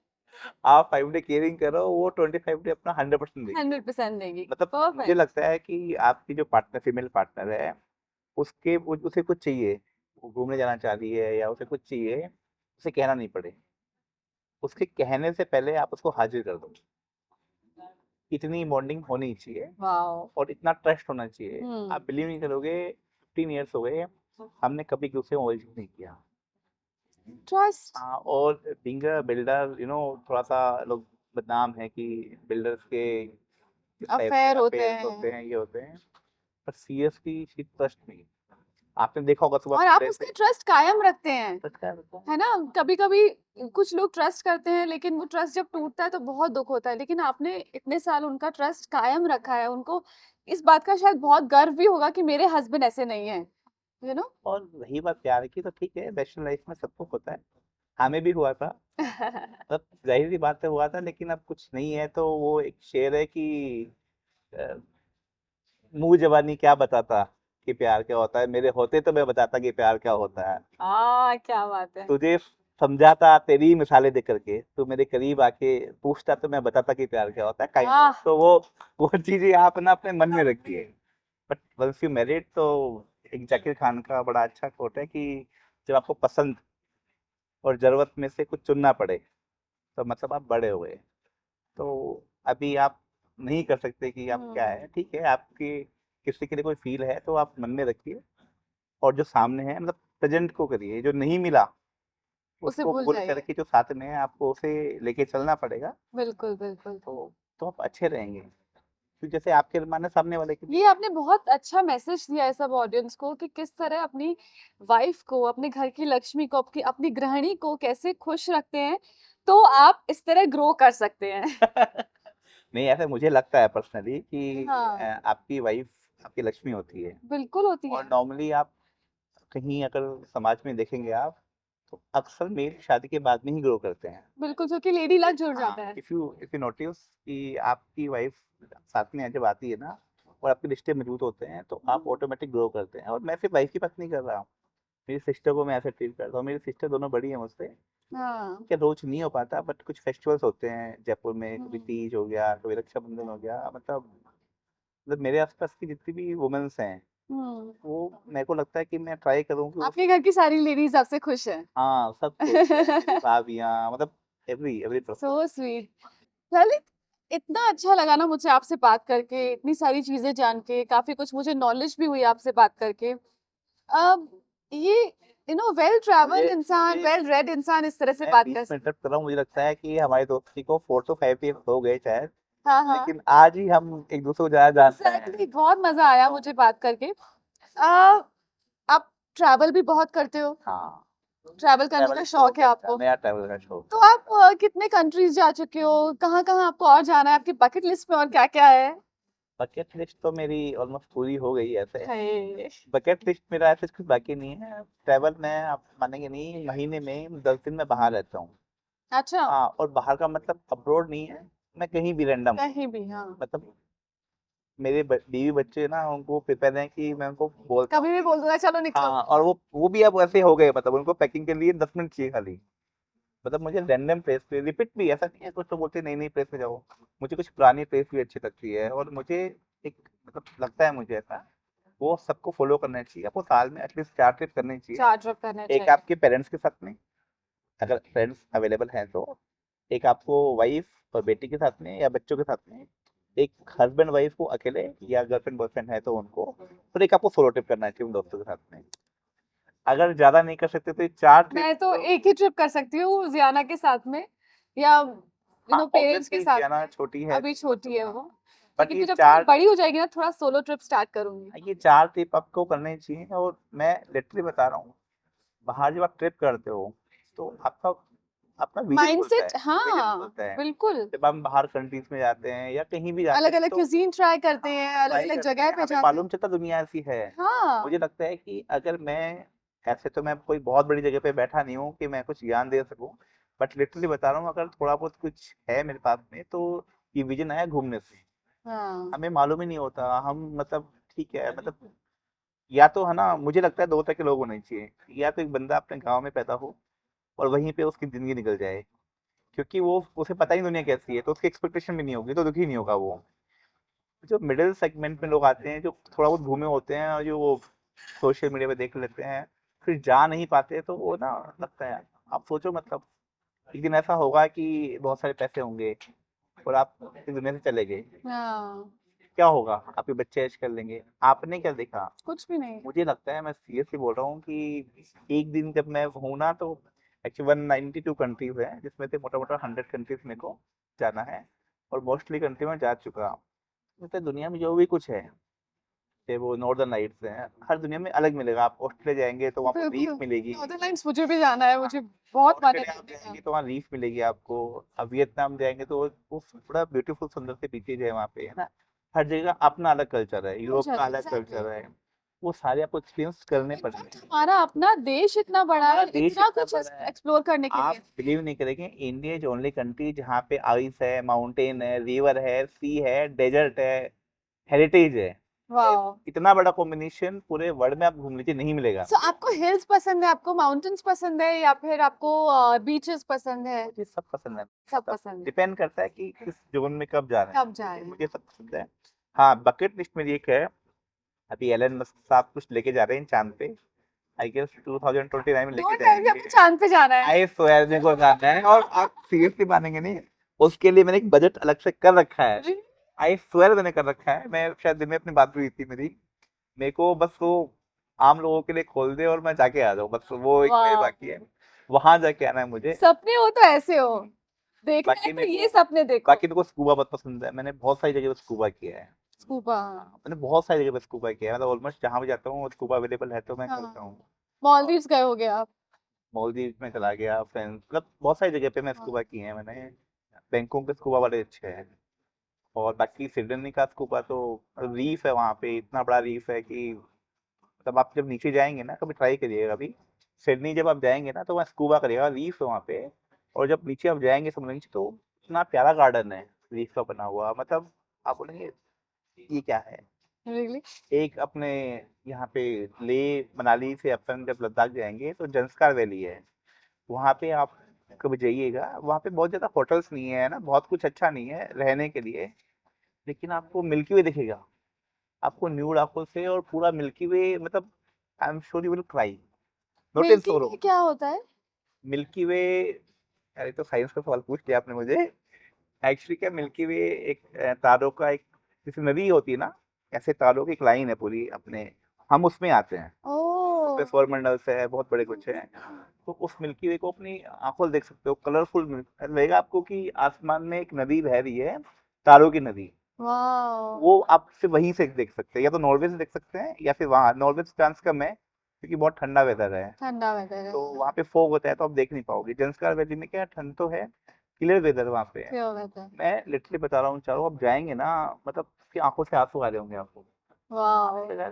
आप 5 डे केयरिंग करो, वो 25 डे अपना 100% देगी। 100% देगी। मतलब मुझे परफेक्ट। लगता है कि आपकी जो पार्टनर, फीमेल पार्टनर है, उसे कुछ चाहिए, वो घूमने जाना चाह रही है या उसे कुछ चाहिए, उसे कहना नहीं पड़े, उसके कहने से पहले आप उसको हाजिर कर दो। इतनी बॉन्डिंग होनी चाहिए, वाओ। और इतना ट्रस्ट होना चाहिए। हम्म। आप बिलीव नहीं करोगे, 15 ईयर्स हो गए, हमने कभी किसी को मोबाइल नहीं किया। ट्रस्ट। हाँ, और बीइंग अ बिल्डर, थोड़ा सा लोग बदनाम है कि बिल्डर्स के इस टाइप के अफेयर होते अफेयर्स हैं। होते हैं, ये होते हैं, पर सीरियसली शी ट्रस्ट मी। आपने देखा होगा सुबह और आप ट्रेन उसका से ट्रस्ट कायम रखते हैं, सच क्या होता है? है ना? कभी-कभी कुछ लोग ट्रस्ट करते हैं लेकिन वो ट्रस्ट जब टूटता है तो बहुत दुःख होता है, लेकिन आपने इतने साल उनका ट्रस्ट कायम रखा है, उनको इस बात का शायद बहुत गर्व भी होगा कि मेरे हस्बैंड ऐसे नहीं हैं, यू नो? और रही बात प्यार की, तो ठीक है, वेस्टर्न लाइफ में सबको होता है, हमें भी हुआ था, मतलब जाहिर सी बात है हुआ था, लेकिन अब कुछ नहीं है। तो वो एक शेर है कि अ, मुंह जबानी क्या बताता कि प्यार क्या होता है, मेरे होते तो मैं बताता कि प्यार क्या होता है। क्या बात है। तुझे समझाता तेरी मिसालें देख करके, तू मेरे करीब आके पूछता तो मैं बताता कि प्यार क्या होता है, काइंड वाह! तो वो चीजें आप ना अपने मन में रखिए। बट वंस यू मैरिड, तो एक जाकिर खान का बड़ा अच्छा कोट है कि जब आपको पसंद और जरूरत में से कुछ चुनना पड़े, तो मतलब आप बड़े हुए। तो अभी आप नहीं कर सकते कि आप क्या है, ठीक है, आपकी किसी के लिए कोई फील है तो आप मन में रखिए, और जो सामने है मतलब प्रेजेंट को करिए, जो नहीं मिला उसे उसको भूल भूल जाइए। करके जो साथ में है आपको उसे लेके चलना पड़ेगा। बिल्कुल, बिल्कुल। तो आप अच्छे रहेंगे, क्योंकि जैसे आपके माने सामने वाले के ये आपने बहुत अच्छा मैसेज दिया है सब ऑडियंस को कि किस तरह अपनी वाइफ को, अपने घर की लक्ष्मी को, अपनी अपनी गृहिणी को कैसे खुश रखते हैं, तो आप इस तरह ग्रो कर सकते हैं। नहीं, ऐसा मुझे लगता है पर्सनली कि हाँ, आपकी वाइफ आपकी लक्ष्मी होती है। बिल्कुल होती और है। नॉर्मली आप कहीं अगर समाज में देखेंगे आप, तो अक्सर मेल शादी के बाद में ही ग्रो करते हैं। बिल्कुल, क्योंकि लेडी लक जुड़ हाँ, जाता है। इफ यू नोटिस कि आपकी वाइफ साथ में जब आती है ना, और आपके रिश्ते मजबूत होते हैं, तो आप ऑटोमेटिक ग्रो करते हैं। और मैं सिर्फ वाइफ की बात नहीं कर रहा हूँ, मेरी सिस्टर को मैं ऐसे ट्रीट करता हूँ। मेरी सिस्टर दोनों बड़ी है मुझसे, हाँ। क्या रोज नहीं हो पाता, बट कुछ फेस्टिवल्स होते हैं जयपुर में, कभी हुँ, तीज हो गया, कभी रक्षाबंधन हो गया, मतलब मेरे आसपास की जितनी भी वुमेन्स हैं, हुँ। वो मेरे को लगता है कि मैं ट्राई करूँ कि वो, आपके घर की सारी लेडीज़ आपसे खुश हैं। हाँ, सब खुश है, मेरी भाभियाँ, मतलब every every person. So sweet. Lalit, इतना अच्छा लगा ना मुझे आपसे बात करके, इतनी सारी चीज़ें जान के, काफ़ी कुछ मुझे नॉलेज भी हुई आपसे बात करके। अब ये वेल ट्रैवल्ड मुझे इंसान, मुझे वेल रेड इंसान इस तरह से मैं बात बीच कर में सकता। इंटरप्ट कर रहा हूँ, मुझे लगता है कि हमारी दोस्ती को 4 to 5 ईयर हो गए शायद, हाँ, हाँ। लेकिन आज ही हम एक दूसरे को ज़्यादा जानते हैं। एग्ज़ैक्टली, बहुत मज़ा आया मुझे बात करके। आप ट्रैवल भी बहुत करते हो, हाँ, ट्रैवल करने का ट्रैवल शौक शौक है है, अच्छा, आपको। नया ट्रैवल का शौक तो है। आप कितने कंट्रीज़ जा चुके हो? कहाँ-कहाँ आपको और जाना है? आपकी बकेट लिस्ट में और क्या-क्या है? बकेट लिस्ट तो मेरी ऑलमोस्ट पूरी हो गई है ऐसे। हाय! बकेट लिस्ट मेरा ऐसे कुछ बाकी नहीं है। ट्रैवल में आप मानेंगे नहीं, महीने में 10 दिन मैं बाहर रहता हूँ। अच्छा, हाँ, और बाहर का मतलब अब्रॉड नहीं है, मैं कहीं भी रैंडम, कहीं भी, हाँ। मतलब मेरे बीवी बच्चे ना, उनको प्रिपेयर है कि मैं उनको बोलता हूँ कभी भी कि बोल दूँगा चलो निकलो। हाँ, और वो भी अब ऐसे हो गए, मतलब उनको पैकिंग के लिए 10 मिनट चाहिए खाली। मतलब मुझे रैंडम प्लेस पे रिपीट भी ऐसा नहीं है, कुछ तो बोलते हैं नई नई प्लेस पे जाओ, मुझे कुछ पुरानी प्लेस भी अच्छी लगती है। और मुझे एक मतलब लगता है मुझे ऐसा, वो सबको फॉलो करना चाहिए, आपको साल में एटलीस्ट 4 ट्रिप करनी चाहिए। 4 ट्रिप करने एक चाहिए। आपके पेरेंट्स के साथ में, अगर फ्रेंड्स अवेलेबल हैं तो, एक आपको वाइफ और बेटी के साथ में या बच्चों के साथ में, एक हस्बैंड वाइफ को अकेले, या गर्लफ्रेंड बॉयफ्रेंड है तो उनको, और एक आपको सोलो ट्रिप करना चाहिए उन दोस्तों के साथ में। अगर ज्यादा नहीं कर सकते तो ये 4 ट्रिप मैं तो तो, एक ही ट्रिप कर सकती हूँ ज़ियाना के साथ में, या हाँ, पेरेंट्स के ऑब्वियसली साथ जियाना में। छोटी है, अभी छोटी है वो, बट लेकिन ये फिर जब थोड़ी 4 बड़ी हो जाएगी ना, थोड़ा सोलो ट्रिप स्टार्ट करूँगी। ये 4 ट्रिप आपको करने चाहिए। और मैं लिटरली बता रहा हूँ, बाहर जब आप ट्रिप करते हो, तो आपका आपका विजन खुलता माइंडसेट, है, विजन हाँ, खुलता है। बिल्कुल। जब हम बाहर कंट्रीज में जाते हैं या कहीं भी जाते हैं, अलग-अलग तो क्यूज़ीन ट्राई करते हैं, ट्राई अलग-अलग करते जगह हैं, पे हमें जाते हैं। मालूम चलता दुनिया ऐसी है। हाँ, मुझे लगता है कि अगर मैं, ऐसे तो मैं कोई बहुत बड़ी जगह पे बैठा नहीं हूँ कि मैं कुछ ज्ञान दे सकूं, बट लिटरली बता रहा हूँ, अगर थोड़ा बहुत कुछ है मेरे पास में, तो ये विजन आया घूमने से। हाँ। हमें मालूम ही नहीं होता, हम मतलब ठीक है, मतलब या तो है ना, मुझे लगता है 2 तरह के लोग होने चाहिए, या तो एक बंदा अपने गाँव में पैदा हो और वहीं पे उसकी ज़िंदगी निकल जाए, क्योंकि वो उसे पता ही दुनिया कैसी है, तो उसकी एक्सपेक्टेशन भी नहीं होगी, तो दुखी नहीं होगा वो। जो मिडिल सेगमेंट में लोग आते हैं, जो थोड़ा बहुत घूमे होते हैं और जो वो सोशल मीडिया पे देख लेते हैं, फिर जा नहीं पाते, तो वो ना लगता है, आप सोचो मतलब एक दिन ऐसा होगा कि बहुत सारे पैसे होंगे और आप इस दुनिया से चले गए, हाँ, क्या होगा? आपके बच्चे ऐश कर लेंगे, आपने क्या देखा? कुछ भी नहीं। मुझे लगता है, मैं सीरियसली बोल रहा हूँ कि एक दिन जब मैं हूँ ना, तो एक्चुअली 192 कंट्रीज है, जिसमें से मोटा मोटा 100 कंट्रीज मेरे को जाना है, और मोस्टली कंट्री में जा चुका हूँ। मतलब दुनिया में जो भी कुछ है, चाहे वो नॉर्दर्न लाइट्स हैं, हर दुनिया में अलग मिलेगा। आप ऑस्ट्रेलिया जाएँगे तो वहाँ पे रीफ बिल्कुल। मिलेगी, नॉर्दर्न लाइट्स मुझे भी जाना है, मुझे बहुत मन है ऑस्ट्रेलिया आप देखने का। जाएँगे तो वहाँ रीफ मिलेगी आपको, अब वियतनाम जाएँगे तो वो बड़ा ब्यूटीफुल सुंदर से बीचेज़ है वहाँ पे, है ना? हर जगह अपना अलग कल्चर है, यूरोप कल्चर का अलग एग्जैक्टली। कल्चर है, वो सारे आपको एक्सपीरियंस करने इनफैक्ट पड़ेंगे। हमारा अपना देश इतना बड़ा हमारा है, देश इतना इतना कुछ बड़ा है, एक्सप्लोर करने के आप लिए। बिलीव नहीं करेंगे, इंडिया इज ओनली कंट्री जहाँ पे आइस है, माउंटेन है, रिवर है, सी है, डेजर्ट है, हेरिटेज है। वाओ। इतना बड़ा कॉम्बिनेशन पूरे वर्ल्ड में आप घूम लीजिए नहीं मिलेगा। सो आपको हिल्स पसंद है, आपको माउंटेन्स पसंद है, या फिर आपको बीचेस पसंद है? मुझे सब पसंद है, सब सब पसंद है। डिपेंड करता है कि किस जोन में कब जा रहे हैं। कब जाए? मुझे सब पसंद है। हाँ, बकेट लिस्ट मेरी एक है, अभी एलन मस्क साहब कुछ लेके जा रहे हैं चांद पे, आई गेस 2029 में लेके डोंट टेल मी जाएंगे। आपको चांद पे जाना है। आई स्वेयर मेरे को जाना है, और आप सीरियसली मानेंगे नहीं, उसके लिए मैंने एक बजट अलग से कर रखा है। जी। आई स्वेयर मैंने कर रखा है, मैं शायद दिन में अपनी बात हुई थी मेरी, मेरे को बस वो आम लोगों के लिए खोल दे और मैं जाके आ जाऊँ, बस वो एक मेरे वाह। बाकी है, वहां जाके आना है मुझे। सपने हो तो ऐसे हो, देखना बाकी है तो मेरे ये को सपने देखो। बाकी मेरे को स्कूबा बहुत पसंद है, मैंने बहुत सारी जगह पे स्कूबा किया है। स्कूबा। मैंने बहुत सारी जगह पे स्कूबा किया है, मतलब ऑलमोस्ट जहाँ भी जाता हूँ स्कूबा अवेलेबल है तो मैं हाँ, करता हूँ। मालदीव्स गए होगे आप? मालदीव में चला गया, फ्रेंड्स, मतलब बहुत सारी जगह पे मैं हाँ। स्कूबा किए हैं मैंने। बैंकॉक के स्कूबा बड़े अच्छे हैं, और बाकी सिडनी का स्कूबा तो रीफ है वहाँ पे, इतना बड़ा रीफ है कि मतलब आप जब नीचे जाएंगे ना, कभी ट्राई करिएगा, अभी सिडनी जब आप जाएंगे ना तो वहाँ स्कूबा करिएगा, रीफ है वहाँ पे, और जब नीचे आप जाएंगे समुद्र के नीचे तो इतना प्यारा गार्डन है रीफ का बना हुआ, मतलब आप बोलेंगे ये क्या है। रियली? एक अपने यहाँ पे ले मनाली से अपन जब लद्दाख जाएंगे तो जंस्कार वैली है, वहाँ पे आप कभी जाइएगा, वहाँ पे बहुत ज़्यादा होटल्स नहीं है ना, बहुत कुछ अच्छा नहीं है रहने के लिए, लेकिन आपको मिल्की वे दिखेगा, आपको न्यूड आंखों से, और पूरा मिल्की वे, मतलब आई am sure you will cry, not in milky सोरो। वे क्या होता है? मिल्की वे, अरे तो साइंस का सवाल पूछ लिया आपने मुझे। एक्चुअली क्या, मिल्की वे एक तारों का एक, जैसे नदी होती है ना, ऐसे तारों की एक लाइन है पूरी अपने, हम उसमें आते हैं, उसमें ओह। सौरमंडल से है, बहुत बड़े कुछ है, तो उस मिल्की वे को अपनी आंखों से देख सकते हो, कलरफुल लगेगा आपको कि आसमान में एक नदी बह रही है, तारों की नदी, वाह। वो आप सिर्फ वहीं से देख सकते हैं, या तो नॉर्वे से देख सकते हैं, या फिर वहाँ नॉर्वे से चांस कम है क्योंकि बहुत ठंडा वेदर है, ठंडा वेदर है। तो वहाँ पे फॉग होता है तो आप देख नहीं पाओगे। जंस्कार वैली में क्या है, ठंड तो है, क्लियर वेदर वहाँ पे है। Pure weather. मैं लिटरली बता रहा हूँ, चारों आप जाएंगे ना, मतलब उसकी आंखों से आंसू आ रहे होंगे आपको, वाह। आपने कहा,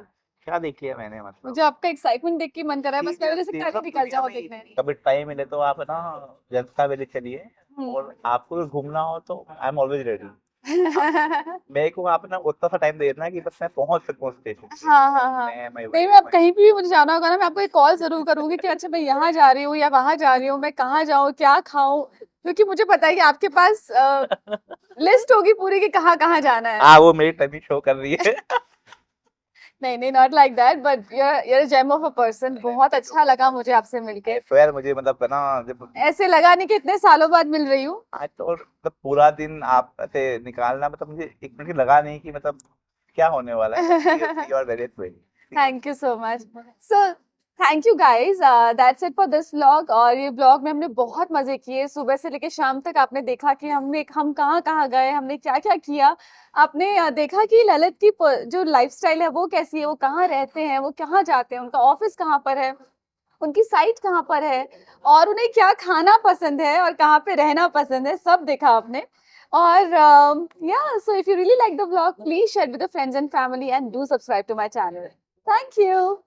क्या देख लिया मैंने, मतलब मुझे आपका एक्साइटमेंट देख के मन कर रहा है, बस मैं वजह से सीरियसली, कल ही मतलब निकल दुनिया जाऊँ में देखने। कभी टाइम मिले तो आप है ना जंस्कार वैली चलिए, और आपको अगर घूमना हो तो आई एम ऑलवेज रेडी। मेरे को आप ना उतना सा टाइम दे देना कि बस मैं पहुंच सकूं स्टेशन पे, हाँ हाँ हाँ। मैं नहीं, मैं अब कहीं भी मुझे जाना होगा ना, मैं आपको एक कॉल जरूर करूंगी कि अच्छा मैं यहाँ जा रही हूँ या वहां जा रही हूँ, मैं कहाँ जाऊँ, क्या खाऊं, क्योंकि मुझे पता है कि आपके पास लिस्ट होगी पूरी कि कहाँ कहाँ जाना है। हाँ वो मेरी टमी शो कर रही है। नहीं नहीं, not like that, but you're a gem of a person। बहुत अच्छा लगा मुझे आपसे मिलके। तो यार मुझे मतलब है ना, जब ऐसे लगा नहीं कि इतने सालों बाद मिल रही हूँ। आज तो मतलब पूरा दिन आप ऐसे निकालना, मतलब मुझे एक मिनट लगा नहीं कि मतलब क्या होने वाला है। You are very sweet. Thank you so much. So thank you guys, that's it for this vlog. और ये व्लॉग में हमने बहुत मजे किए, सुबह से लेकर शाम तक आपने देखा कि हम कहाँ कहाँ गए, हमने क्या क्या किया। आपने देखा कि ललित की जो लाइफस्टाइल है वो कैसी है, वो कहाँ रहते हैं, वो कहाँ जाते हैं, उनका ऑफिस कहाँ पर है, उनकी साइट कहाँ पर है, और उन्हें क्या खाना पसंद है और कहाँ पे रहना पसंद है, सब देखा आपने। और yeah, so if you really like the vlog, please share with your friends and family and do subscribe to my channel. Thank you.